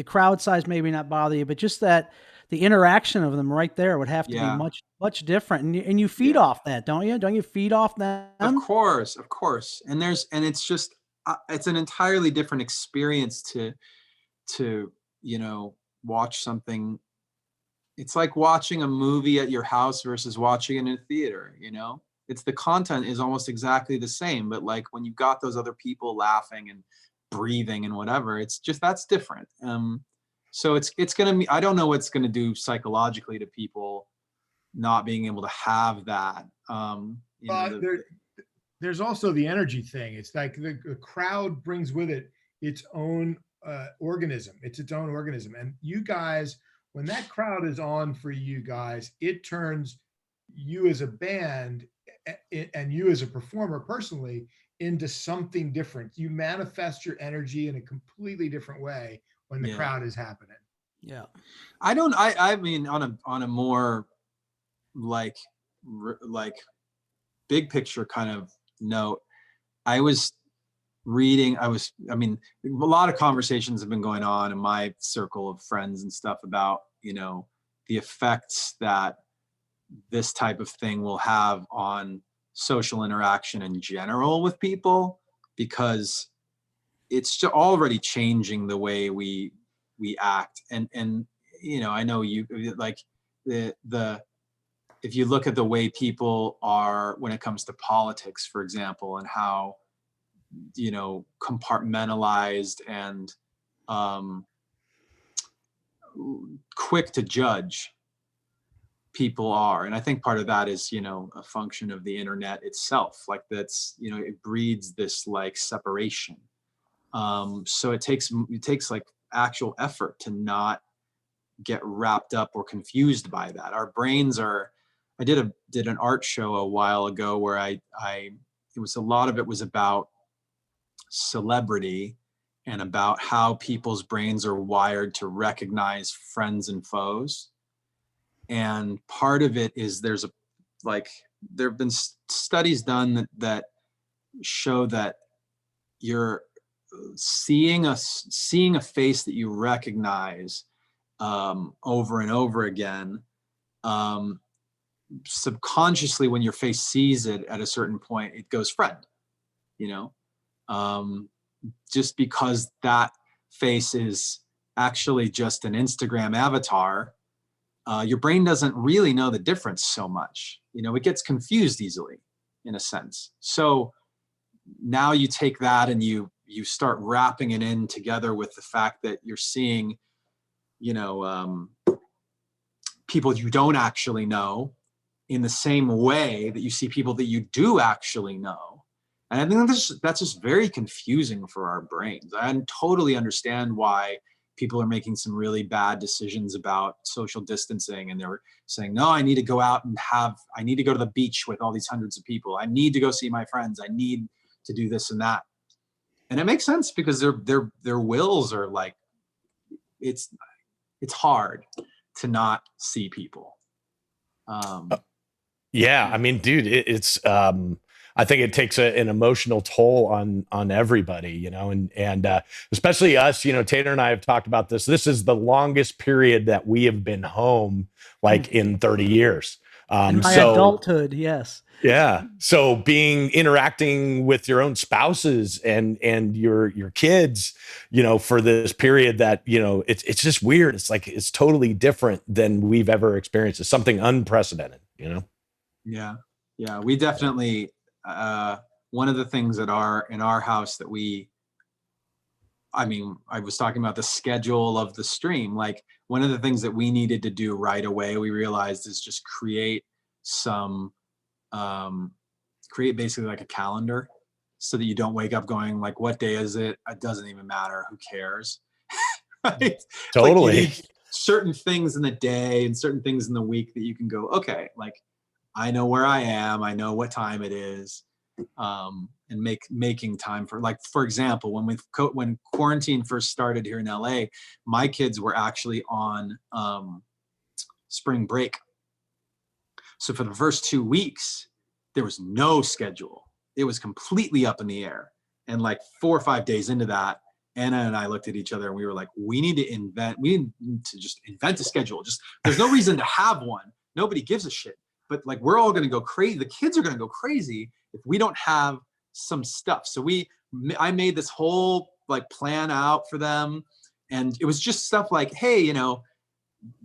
crowd size maybe not bother you, but just that the interaction of them right there would have to be yeah, much, much different. And you feed yeah. off that, don't you? Don't you feed off them? Of course. And it's just, it's an entirely different experience to, watch something. It's like watching a movie at your house versus watching it in a theater, It's the content is almost exactly the same, but like when you've got those other people laughing and breathing and whatever, it's just, that's different. So it's going to be, I don't know what's going to do psychologically to people not being able to have that. There's also the energy thing. It's like the crowd brings with it its own organism. It's its own organism. And you guys, when that crowd is on for you guys, it turns you as a band and you as a performer personally into something different. You manifest your energy in a completely different way when the crowd is happening. Yeah. I mean, on a more like big picture kind of note, I mean, a lot of conversations have been going on in my circle of friends and stuff about, the effects that this type of thing will have on social interaction in general with people, because it's already changing the way we act. And I know you like the if you look at the way people are when it comes to politics, for example, and how compartmentalized and quick to judge people are. And I think part of that is a function of the internet itself. Like that's it breeds this like separation. So it takes like actual effort to not get wrapped up or confused by that. Our brains are. I did an art show a while ago where it was a lot of it was about celebrity and about how people's brains are wired to recognize friends and foes. And part of it is there have been studies done that show that you're seeing a face that you recognize over and over again, subconsciously when your face sees it at a certain point, it goes friend, just because that face is actually just an Instagram avatar. Your brain doesn't really know the difference so much. It gets confused easily in a sense. So now you take that and you start wrapping it in together with the fact that you're seeing, people you don't actually know in the same way that you see people that you do actually know. And I think that's just very confusing for our brains. I totally understand why people are making some really bad decisions about social distancing, and they're saying, no, I need to go out and I need to go to the beach with all these hundreds of people. I need to go see my friends. I need to do this and that. And it makes sense because their wills are like, it's hard to not see people. Yeah, I mean, dude, it's I think it takes an emotional toll on everybody, and especially us. Tater and I have talked about this. This is the longest period that we have been home, like in 30 years. In my adulthood, yes. Yeah. So interacting with your own spouses and your kids, for this period that, it's just weird. It's like, it's totally different than we've ever experienced. It's something unprecedented, Yeah. Yeah. We definitely, one of the things in our house that I was talking about the schedule of the stream. Like one of the things that we needed to do right away, we realized, is just create basically like a calendar so that you don't wake up going like, what day is it? It doesn't even matter. Who cares? Right? Totally. Like certain things in the day and certain things in the week that you can go, okay, like I know where I am, I know what time it is, and making time for, like, for example, when quarantine first started here in LA, my kids were actually on spring break. So for the first 2 weeks, there was no schedule. It was completely up in the air. And like 4 or 5 days into that, Anna and I looked at each other and we were like, we need to just invent a schedule. Just, there's no reason to have one. Nobody gives a shit. But like, we're all going to go crazy. The kids are going to go crazy if we don't have some stuff. So I made this whole like plan out for them. And it was just stuff like, hey, you know,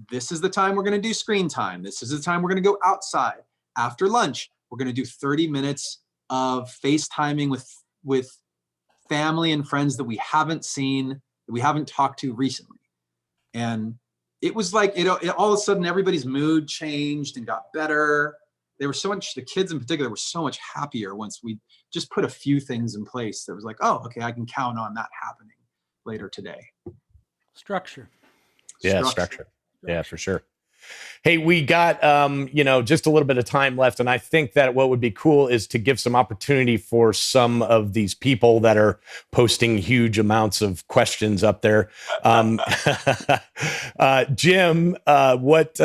this is the time we're going to do screen time. This is the time we're going to go outside. After lunch, we're going to do 30 minutes of FaceTiming with family and friends that we haven't seen, that we haven't talked to recently. And it was like, it all of a sudden everybody's mood changed and got better. They were the kids in particular were so much happier once we just put a few things in place that was like, oh, okay, I can count on that happening later today. Structure. Yeah, structure. Yeah, for sure. Hey, we got, just a little bit of time left. And I think that what would be cool is to give some opportunity for some of these people that are posting huge amounts of questions up there. Jim, what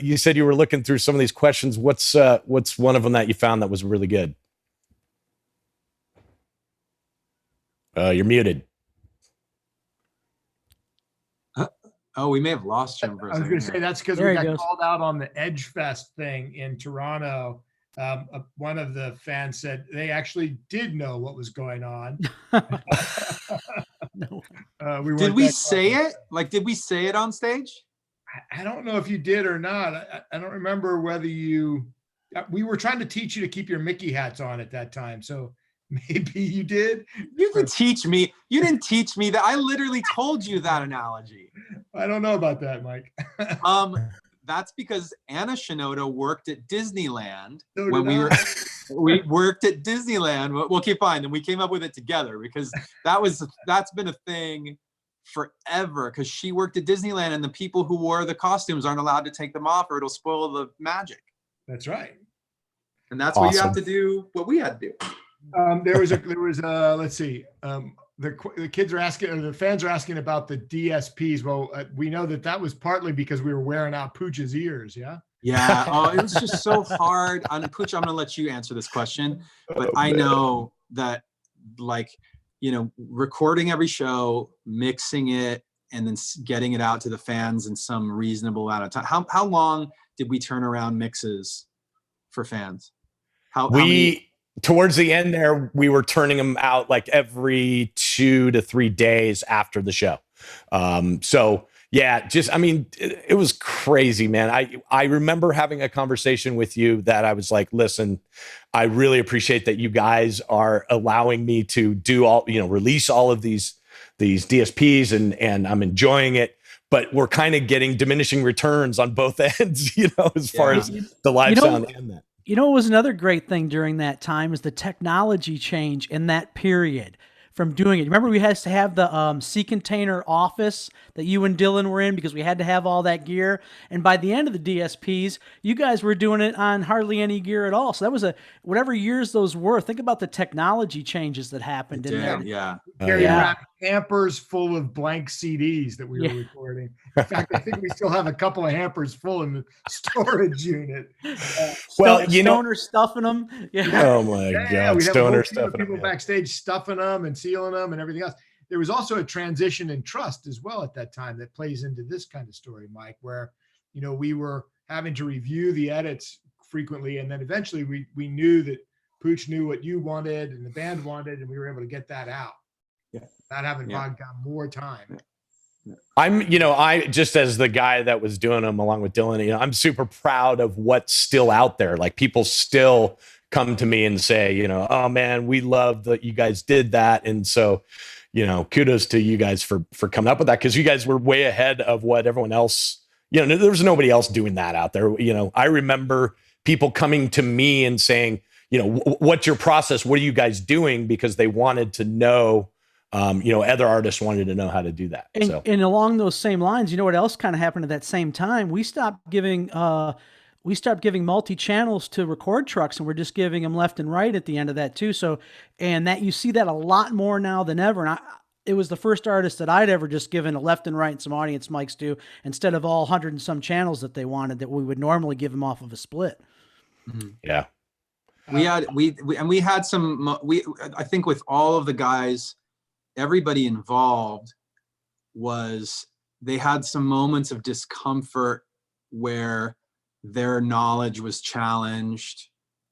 you said you were looking through some of these questions. What's one of them that you found that was really good? You're muted. Oh, we may have lost Jim for a second. I was going to say that's because we got called out on the Edge Fest thing in Toronto. One of the fans said they actually did know what was going on. No. Did we say it? Like, did we say it on stage? I don't know if you did or not. I don't remember whether we were trying to teach you to keep your Mickey hats on at that time. So maybe you did. You can teach me. You didn't teach me that. I literally told you that analogy. I don't know about that, Mike. That's because Anna Shinoda worked at Disneyland So when we worked at Disneyland. We'll keep fine. And we came up with it together because that's been a thing forever, because she worked at Disneyland and the people who wore the costumes aren't allowed to take them off or it'll spoil the magic. That's right. And that's what you have to do, what we had to do. There was let's see. The kids are asking, or the fans are asking about the DSPs. Well, we know that was partly because we were wearing out Pooch's ears. Yeah. Yeah. Oh, it was just so hard. Pooch, I'm going to let you answer this question, but I know that, like, recording every show, mixing it, and then getting it out to the fans in some reasonable amount of time. How long did we turn around mixes for fans? How many? Towards the end there, we were turning them out like every 2 to 3 days after the show. So yeah, it was crazy, man. I remember having a conversation with you that I was like, listen, I really appreciate that you guys are allowing me to do release all of these DSPs and I'm enjoying it. But we're kind of getting diminishing returns on both ends, as far as the live sound and that. You know, what was another great thing during that time is the technology change in that period from doing it. Remember, we had to have the sea container office that you and Dylan were in because we had to have all that gear. And by the end of the DSPs, you guys were doing it on hardly any gear at all. So that was whatever years those were. Think about the technology changes that happened in there. Yeah. Carry around hampers full of blank CDs that we were recording. In fact, I think we still have a couple of hampers full in the storage unit. Stoner stuffing them. Yeah. Oh my God, Stoner stuffing people backstage stuffing them and sealing them and everything else. There was also a transition in trust as well at that time that plays into this kind of story, Mike, where we were having to review the edits frequently, and then eventually we knew that Pooch knew what you wanted and the band wanted, and we were able to get that out. Not having bogged down more time. I just, as the guy that was doing them along with Dylan, I'm super proud of what's still out there. Like, people still come to me and say, oh man, we love that you guys did that. And so, kudos to you guys for coming up with that, because you guys were way ahead of what everyone else, there was nobody else doing that out there. I remember people coming to me and saying, what's your process? What are you guys doing? Because they wanted to know other artists wanted to know how to do that. And along those same lines, you know what else kind of happened at that same time? We stopped giving multi-channels to record trucks, and we're just giving them left and right at the end of that too. So, and that you see that a lot more now than ever. And it was the first artist that I'd ever just given a left and right and some audience mics to, instead of all 100 and some channels that they wanted, that we would normally give them off of a split. Mm-hmm. Yeah. We had some, I think with all of the guys, everybody involved they had some moments of discomfort where their knowledge was challenged,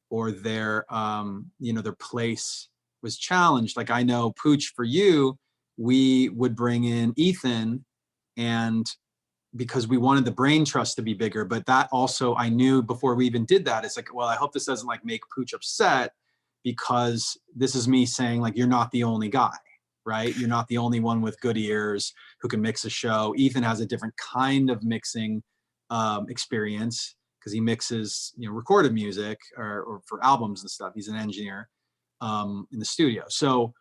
or their place was challenged. Like, I know, Pooch, for you, we would bring in Ethan, and because we wanted the brain trust to be bigger, but that also, I knew before we even did that, it's like, well, I hope this doesn't like make Pooch upset, because this is me saying, like, you're not the only guy, right? You're not the only one with good ears who can mix a show. Ethan has a different kind of mixing experience, because he mixes, recorded music or for albums and stuff. He's an engineer in the studio. So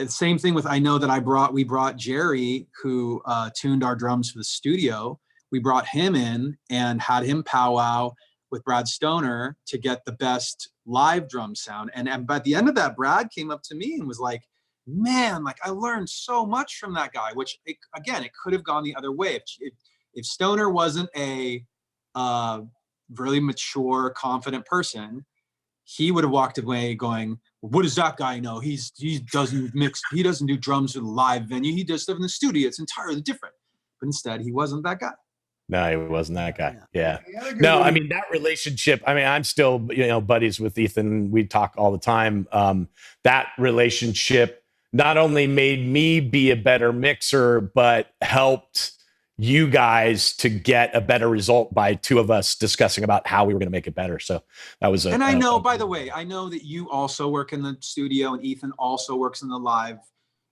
same thing with, I know that we brought Jerry, who tuned our drums for the studio. We brought him in and had him powwow with Brad Stoner to get the best live drum sound. And by the end of that, Brad came up to me and was like, man, like, I learned so much from that guy, which it could have gone the other way. If Stoner wasn't a really mature, confident person, he would have walked away going, what does that guy know? He doesn't mix, he doesn't do drums with a live venue. He does stuff in the studio. It's entirely different. But instead, he wasn't that guy. No, he wasn't that guy. Yeah. No, I mean, that relationship, I mean, I'm still, buddies with Ethan. We talk all the time. That relationship not only made me be a better mixer, but helped you guys to get a better result by two of us discussing about how we were going to make it better. So that was and I know, by the way, I know that you also work in the studio and Ethan also works in the live,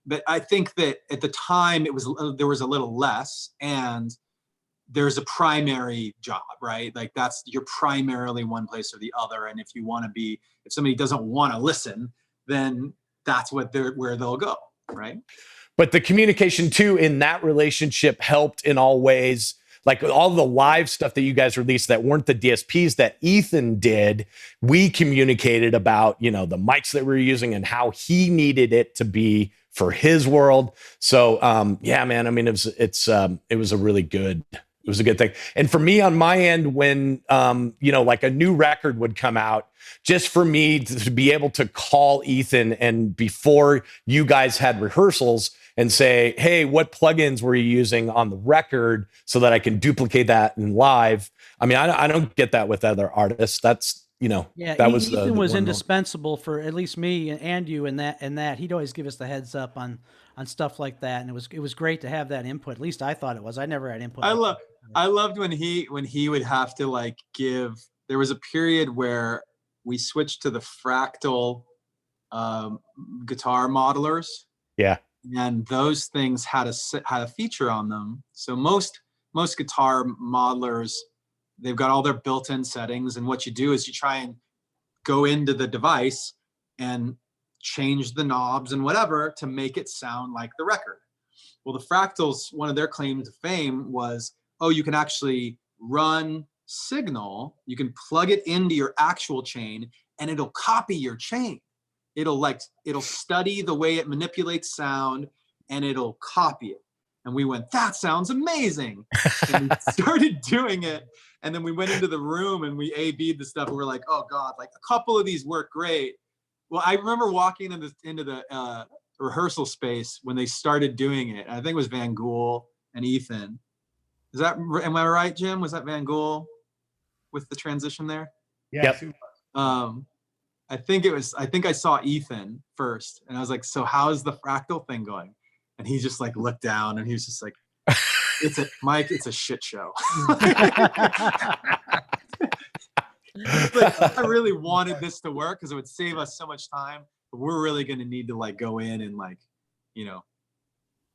but I think that at the time there was a little less, and there's a primary job, right? Like, you're primarily one place or the other. And if somebody doesn't want to listen, then that's where they'll go, right? But the communication too in that relationship helped in all ways. Like, all the live stuff that you guys released that weren't the DSPs that Ethan did, we communicated about, the mics that we were using and how he needed it to be for his world. So, yeah, man, I mean, it was a really good, it was a good thing. And for me on my end, when, like a new record would come out, just for me to be able to call Ethan and before you guys had rehearsals and say, hey, what plugins were you using on the record so that I can duplicate that in live? I mean, I don't get that with other artists. That's, that was Ethan was indispensable for at least me and you in that he'd always give us the heads up on stuff like that. And it was great to have that input. At least I thought it was. I never had input. I loved when he would have to there was a period where we switched to the fractal guitar modelers. Yeah. And those things had a feature on them. So most guitar modelers, they've got all their built-in settings. And what you do is you try and go into the device and change the knobs and whatever to make it sound like the record. Well, the Fractals, one of their claims to fame was, you can actually run signal, you can plug it into your actual chain and it'll copy your chain. It'll study the way it manipulates sound and it'll copy it. And we went, that sounds amazing. And we started doing it. And then we went into the room and we A-B'd the stuff and we're like, oh God, like a couple of these work great. Well, I remember walking into the rehearsal space when they started doing it. I think it was Van Gool and Ethan. Am I right, Jim? Was that Van Gool with the transition there? Yes. Yep. I think I saw Ethan first and I was like, so how's the fractal thing going? And he just looked down and he was just like, Mike, it's a shit show. I really wanted this to work because it would save us so much time, but we're really going to need to go in and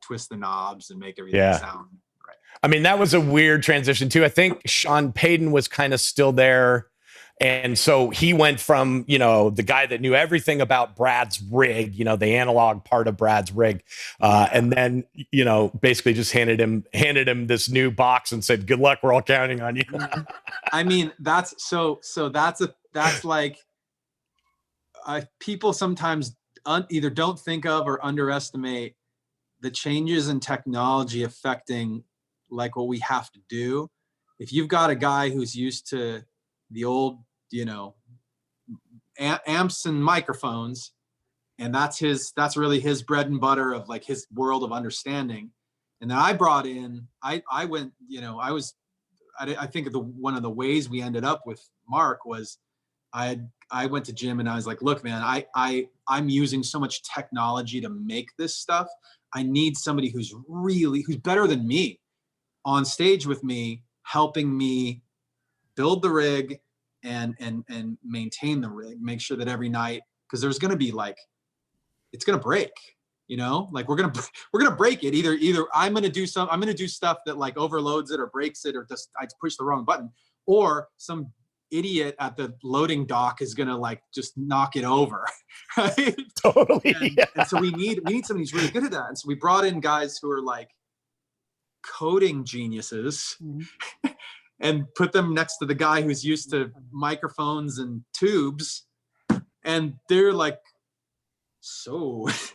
twist the knobs and make everything sound right. I mean, that was a weird transition too. I think Sean Payton was kind of still there And so he went from, the guy that knew everything about Brad's rig, the analog part of Brad's rig. And then, basically just handed him this new box and said, good luck. We're all counting on you. I mean, that's like, people sometimes either don't think of or underestimate the changes in technology affecting like what we have to do. If you've got a guy who's used to the old, amps and microphones, and that's really his bread and butter of like his world of understanding. And then I brought in, I went, I think one of the ways we ended up with Mark was I went to Jim and I was like, look, man, I'm using so much technology to make this stuff. I need somebody who's better than me on stage with me, helping me build the rig and maintain the rig, make sure that every night, because there's going to be like, it's going to break, like we're going to break it. Either I'm going to do stuff that like overloads it or breaks it, or just I push the wrong button, or some idiot at the loading dock is going to like just knock it over. Right? Totally. And so we need somebody who's really good at that. And so we brought in guys who are like coding geniuses and put them next to the guy who's used to microphones and tubes. And they're like, so, have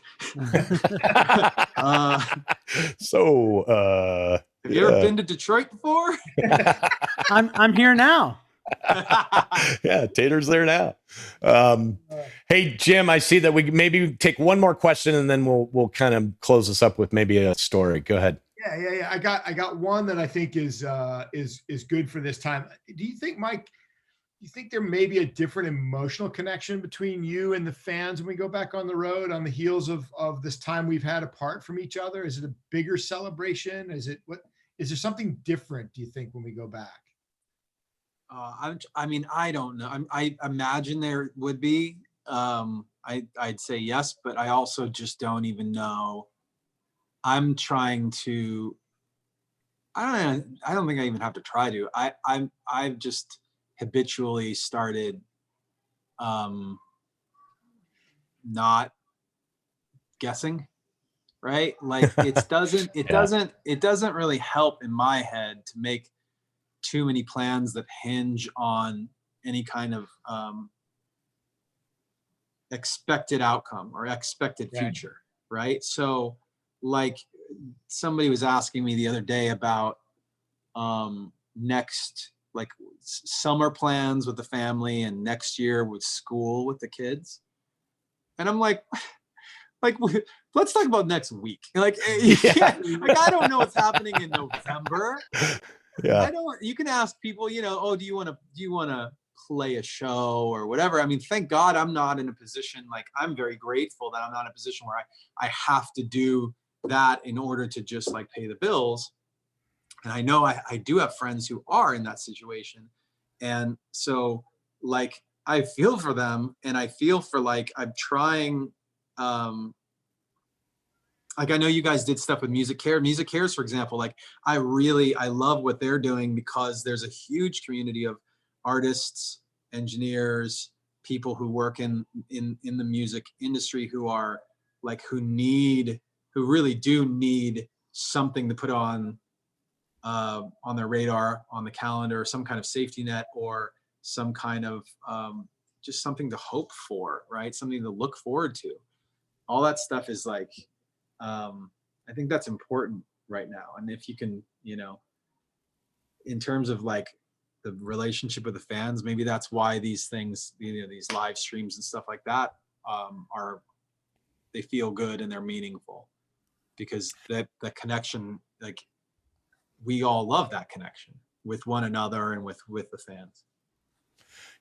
you ever been to Detroit before? I'm here now. Yeah, Tater's there now. Hey, Jim, I see that we maybe take one more question and then we'll kind of close this up with maybe a story. Go ahead. Yeah. I got one that I think is good for this time. Do you think, Mike, there may be a different emotional connection between you and the fans when we go back on the road on the heels of this time we've had apart from each other? Is it a bigger celebration? Is there something different, do you think, when we go back? I mean, I don't know. I imagine there would be. I'd say yes, but I also just don't even know. I'm trying to. I don't think I even have to try to. I've just habitually started not guessing, right? Like it doesn't really help in my head to make too many plans that hinge on any kind of expected outcome or expected future, right? So like somebody was asking me the other day about next, like summer plans with the family and next year with school with the kids. And I'm like, let's talk about next week. Like, like I don't know what's happening in November. Yeah. You can ask people, oh, do you want to play a show or whatever? I mean, thank God I'm not in a position, like I'm very grateful that I'm not in a position where I have to do that in order to just like pay the bills. And I know I do have friends who are in that situation. And so like, I feel for them and I feel for like, I'm trying, like I know you guys did stuff with Music Cares, for example. Like I love what they're doing because there's a huge community of artists, engineers, people who work in the music industry who are like, who really do need something to put on their radar, on the calendar, some kind of safety net or some kind of just something to hope for, right? Something to look forward to. All that stuff is like, I think that's important right now. And if you can, in terms of like the relationship with the fans, maybe that's why these things, these live streams and stuff like that they feel good and they're meaningful because that connection, like we all love that connection with one another and with the fans.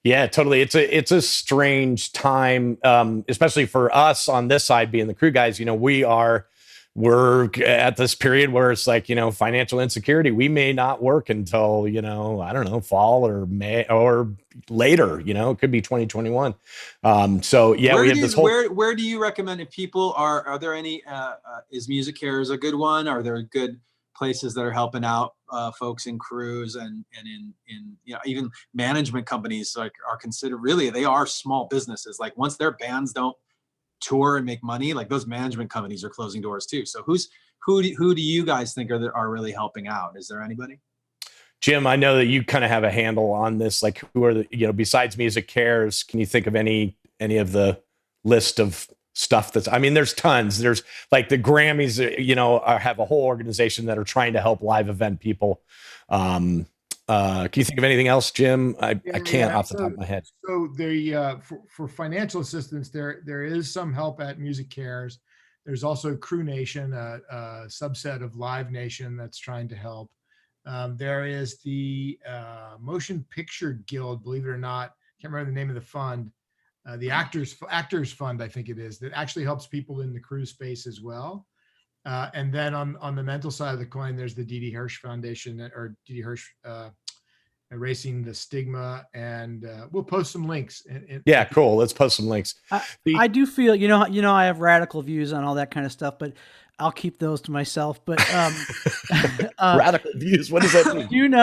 Yeah, totally. It's a strange time, especially for us on this side being the crew guys. We're at this period where it's like, financial insecurity. We may not work until, I don't know, fall or May or later, it could be 2021. So yeah, we have this whole. Where do you recommend if people are there any, is Music Cares a good one? Are there good places that are helping out folks in crews and in even management companies like are considered, really, they are small businesses. Like once their bands don't tour and make money, like those management companies are closing doors too. So who do you guys think are really helping out? Is there anybody? Jim, I know that you kind of have a handle on this. Like, who are the, besides Music Cares, can you think of any of the list of stuff that's, I mean, there's tons. There's like the Grammys, have a whole organization that are trying to help live event people. Can you think of anything else, Jim? I can't off the top of my head. So for financial assistance, there is some help at Music Cares. There's also Crew Nation, a subset of Live Nation that's trying to help. There is the Motion Picture Guild, believe it or not. Can't remember the name of the fund. The Actors Fund, I think it is, that actually helps people in the crew space as well. And then on the mental side of the coin, there's the Didi Hirsch Foundation, or Didi Hirsch Erasing the Stigma, and we'll post some links. Yeah, cool. Let's post some links. I do feel, I have radical views on all that kind of stuff, but I'll keep those to myself. But radical views, what does that mean?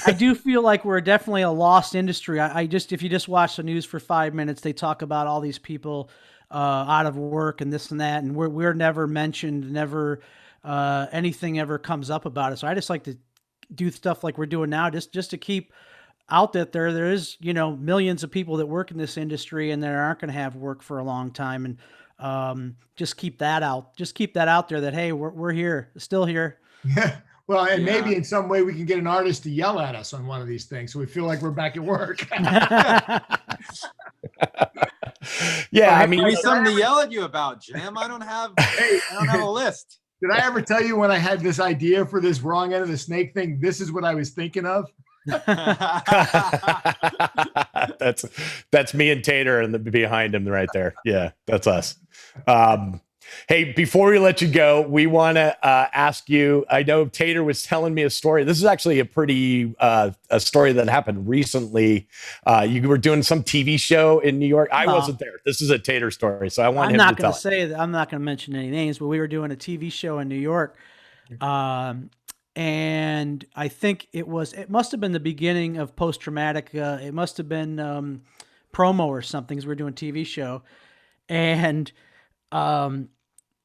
I do feel like we're definitely a lost industry. If you just watch the news for 5 minutes, they talk about all these people out of work and this and that, and we're never mentioned, never anything ever comes up about it. So I just like to do stuff like we're doing now, just to keep out that there is, millions of people that work in this industry and that aren't going to have work for a long time. And just keep that out there that, hey, we're here, still here. Yeah. Well, and maybe in some way we can get an artist to yell at us on one of these things, so we feel like we're back at work. Yeah, I mean, give me something to yell at you about, Jim. I don't have a list. Did I ever tell you when I had this idea for this wrong end of the snake thing? This is what I was thinking of. That's me and Tater and behind him right there. Yeah, that's us. Hey, before we let you go, we want to ask you, I know Tater was telling me a story. This is actually a pretty a story that happened recently. You were doing some TV show in New York. I wasn't there. This is a Tater story, so I want him to tell. I'm not going to say that. I'm not going to mention any names, but we were doing a TV show in New York. And I think it must have been the beginning of post-traumatic. It must have been promo or something, because we were doing a TV show. And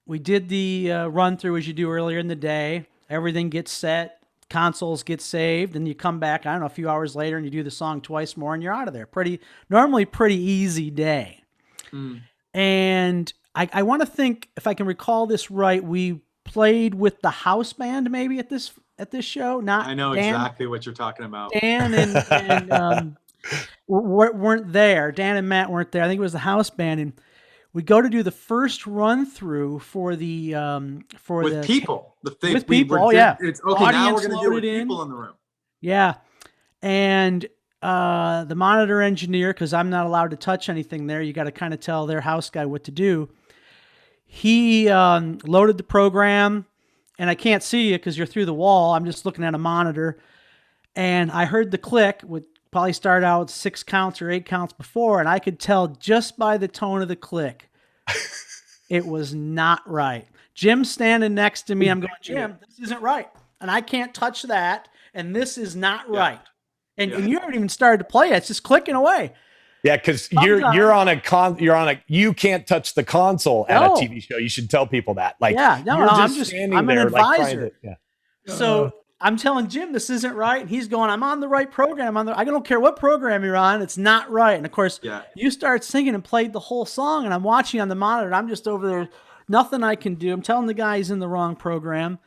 we did the run through as you do earlier in the day. Everything gets set, consoles get saved, and you come back, I don't know, a few hours later, and you do the song twice more, and you're out of there. Normally pretty easy day. And I want to think, if I can recall this right, we played with the house band maybe at this show. Not I know Dan, exactly what you're talking about. Dan and weren't there. Dan and Matt weren't there. I think it was the house band, and we go to do the first run through for the with people. With people. Oh yeah. It's okay. Now we're going to do it with people in the room. Yeah, and the monitor engineer, because I'm not allowed to touch anything there. You got to kind of tell their house guy what to do. He loaded the program, and I can't see you because you're through the wall. I'm just looking at a monitor, and I heard the click. Would probably start out 6 counts or 8 counts before, and I could tell just by the tone of the click, it was not right. Jim's standing next to me. I'm going, Jim, this isn't right, and I can't touch that, and this is not right. And you haven't even started to play it. It's just clicking away. Yeah, because you can't touch the console at a TV show. You should tell people that. Like, I'm an advisor. So I'm telling Jim this isn't right, and he's going, I'm on the right program. I don't care what program you're on, it's not right. And of course, you start singing and played the whole song, and I'm watching on the monitor, and I'm just over there, nothing I can do. I'm telling the guy he's in the wrong program,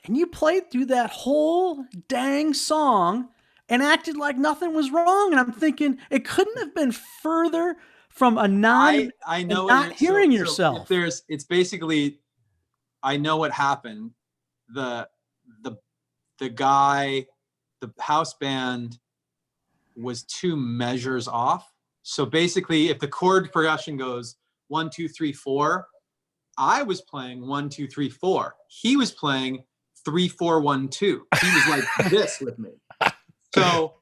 and you played through that whole dang song and acted like nothing was wrong. And I'm thinking, it couldn't have been further from a not hearing yourself. It's basically, I know what happened. The guy, the house band was 2 measures off. So basically, if the chord progression goes 1, 2, 3, 4, I was playing 1, 2, 3, 4. He was playing 3, 4, 1, 2. He was like this with me. So,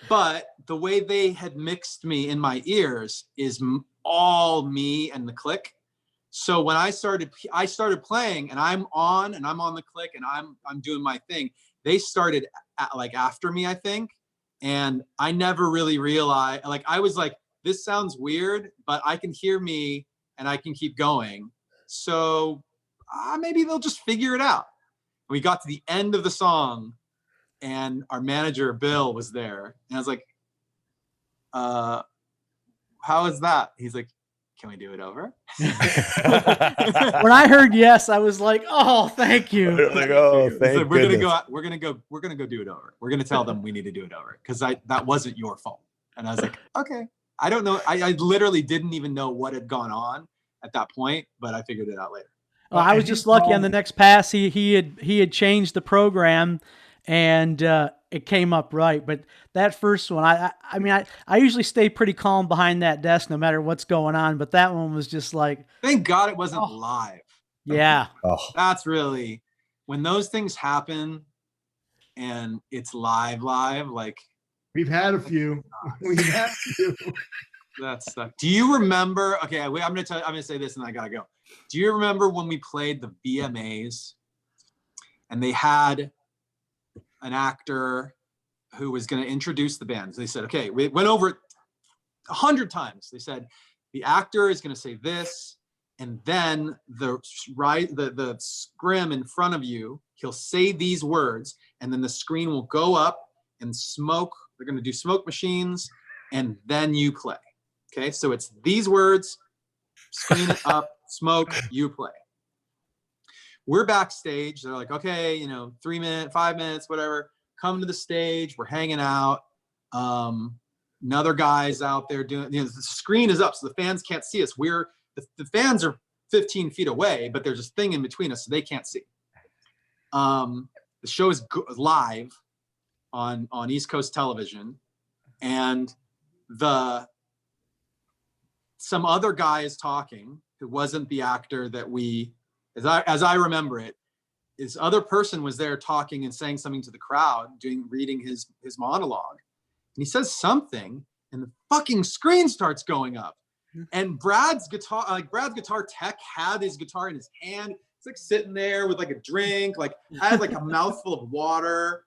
but the way they had mixed me in my ears is all me and the click. So when I started playing, and I'm on the click, and I'm doing my thing. They started like after me, I think, and I never really realized. Like I was like, this sounds weird, but I can hear me, and I can keep going. So maybe they'll just figure it out. We got to the end of the song, and our manager Bill was there, and I was like, how is that? He's like, can we do it over? When I heard yes, I was like, oh, thank you. Like, oh, thank like, we're gonna go out, we're gonna go do it over. We're gonna tell them we need to do it over because that wasn't your fault. And I was like, okay. I don't know. I literally didn't even know what had gone on at that point, but I figured it out later. Well, I was just lucky on the next pass. He had changed the program, and it came up right. But that first one, I usually stay pretty calm behind that desk no matter what's going on. But that one was just like, thank God it wasn't live. Yeah. That's really when those things happen and it's live, like we've had a few. We've had a few. That's do you remember? Okay, I'm gonna say this and I gotta go. Do you remember when we played the VMAs and they had an actor who was going to introduce the bands? They said, okay, we went over it 100 times. They said, the actor is going to say this, and then the scrim in front of you, he'll say these words, and then the screen will go up and smoke. They're going to do smoke machines, and then you play. Okay, so it's these words, screen it up, smoke, you play. We're backstage. They're like, okay, 3 minutes, 5 minutes, whatever. Come to the stage. We're hanging out. Another guy's out there doing, the screen is up, so the fans can't see us. The fans are 15 feet away, but there's this thing in between us, so they can't see. The show is live on East Coast television, and some other guy is talking who wasn't the actor that as I remember it. This other person was there talking and saying something to the crowd, reading his monologue. And he says something, and the fucking screen starts going up. And Brad's guitar tech had his guitar in his hand. He's like sitting there with like a drink, like I had like a mouthful of water.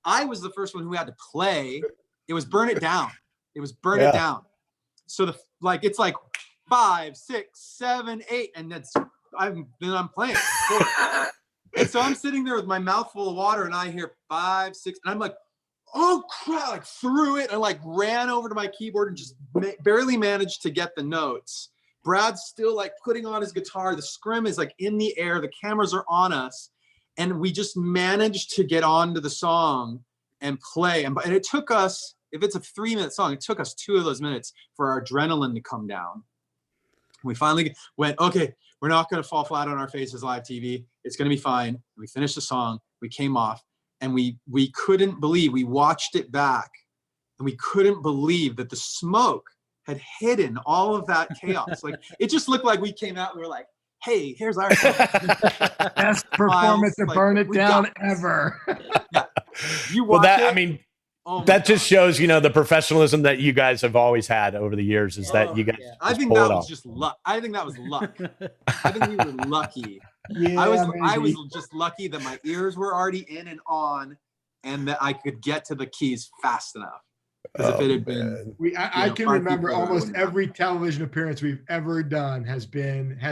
I was the first one who had to play. It was Burn It Down. It Down. So it's like 5, 6, 7, 8, and I'm playing. And so I'm sitting there with my mouth full of water, and I hear 5, 6, and I'm like, oh crap! Like threw it and like ran over to my keyboard and just barely managed to get the notes. Brad's still like putting on his guitar. The scrim is like in the air. The cameras are on us, and we just managed to get onto the song and play. And it took us, if it's a 3-minute song, it took us 2 of those minutes for our adrenaline to come down. We finally went, okay, we're not going to fall flat on our faces live TV. It's going to be fine. We finished the song. We came off, and we couldn't believe, we watched it back, and we couldn't believe that the smoke had hidden all of that chaos. Like it just looked like we came out and we were like, hey, here's our song. Best performance to Burn It Down ever. Yeah. You watch it? That just shows, the professionalism that you guys have always had over the years is that you guys. Yeah. I think that was just luck. I think that was luck. I think we were lucky. Yeah, I was just lucky that my ears were already in and on, and that I could get to the keys fast enough. Because if it had been, I can remember almost every television appearance we've ever done has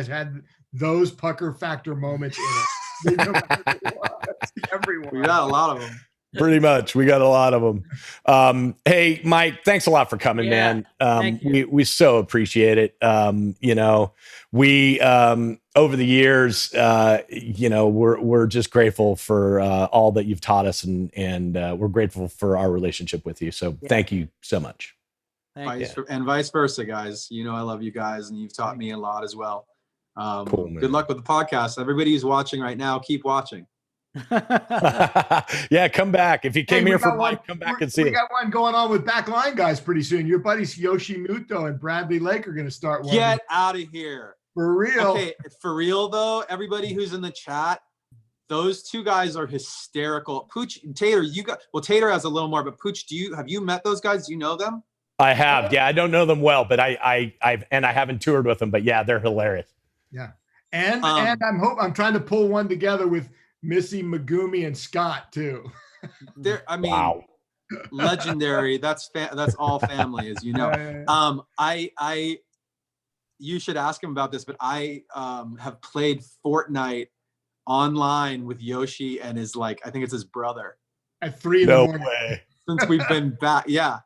had those pucker factor moments in it. Everyone. We got a lot of them. Pretty much. We got a lot of them. Hey, Mike, thanks a lot for coming, man. We so appreciate it. We over the years, we're just grateful for all that you've taught us, and we're grateful for our relationship with you. So thank you so much. And vice versa, guys. I love you guys, and you've taught me a lot as well. Cool, good luck with the podcast. Everybody who's watching right now, keep watching. Yeah, come back. If you came here for Mike, come back and see. We got one going on with Backline guys pretty soon. Your buddies Yoshi Muto and Bradley Lake are going to start one. Get out of here. For real. Okay, for real though, everybody who's in the chat, those two guys are hysterical. Pooch and Tater, Tater has a little more, but Pooch, have you met those guys? Do you know them? I have. Yeah, I don't know them well, but I haven't toured with them, but yeah, they're hilarious. Yeah. And I'm trying to pull one together with Missy, Megumi, and Scott too. I mean, Wow. legendary. That's all family, as you know. You should ask him about this, but I have played Fortnite online with Yoshi and I think it's his brother. At 3 a.m. Way. Since we've been back. Yeah.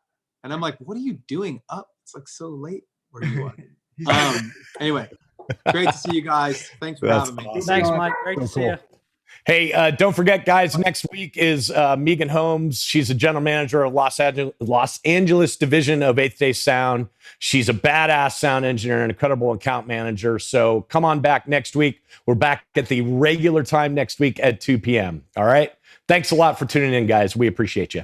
And I'm like, what are you doing up? It's like so late where you are. Anyway, great to see you guys. Thanks for having me. Awesome. Thanks, Mike. Great to see you. Hey, don't forget, guys, next week is Megan Holmes. She's a general manager of Los Angeles division of Eighth Day Sound. She's a badass sound engineer and incredible account manager. So come on back next week. We're back at the regular time next week at 2 p.m. All right. Thanks a lot for tuning in, guys. We appreciate you.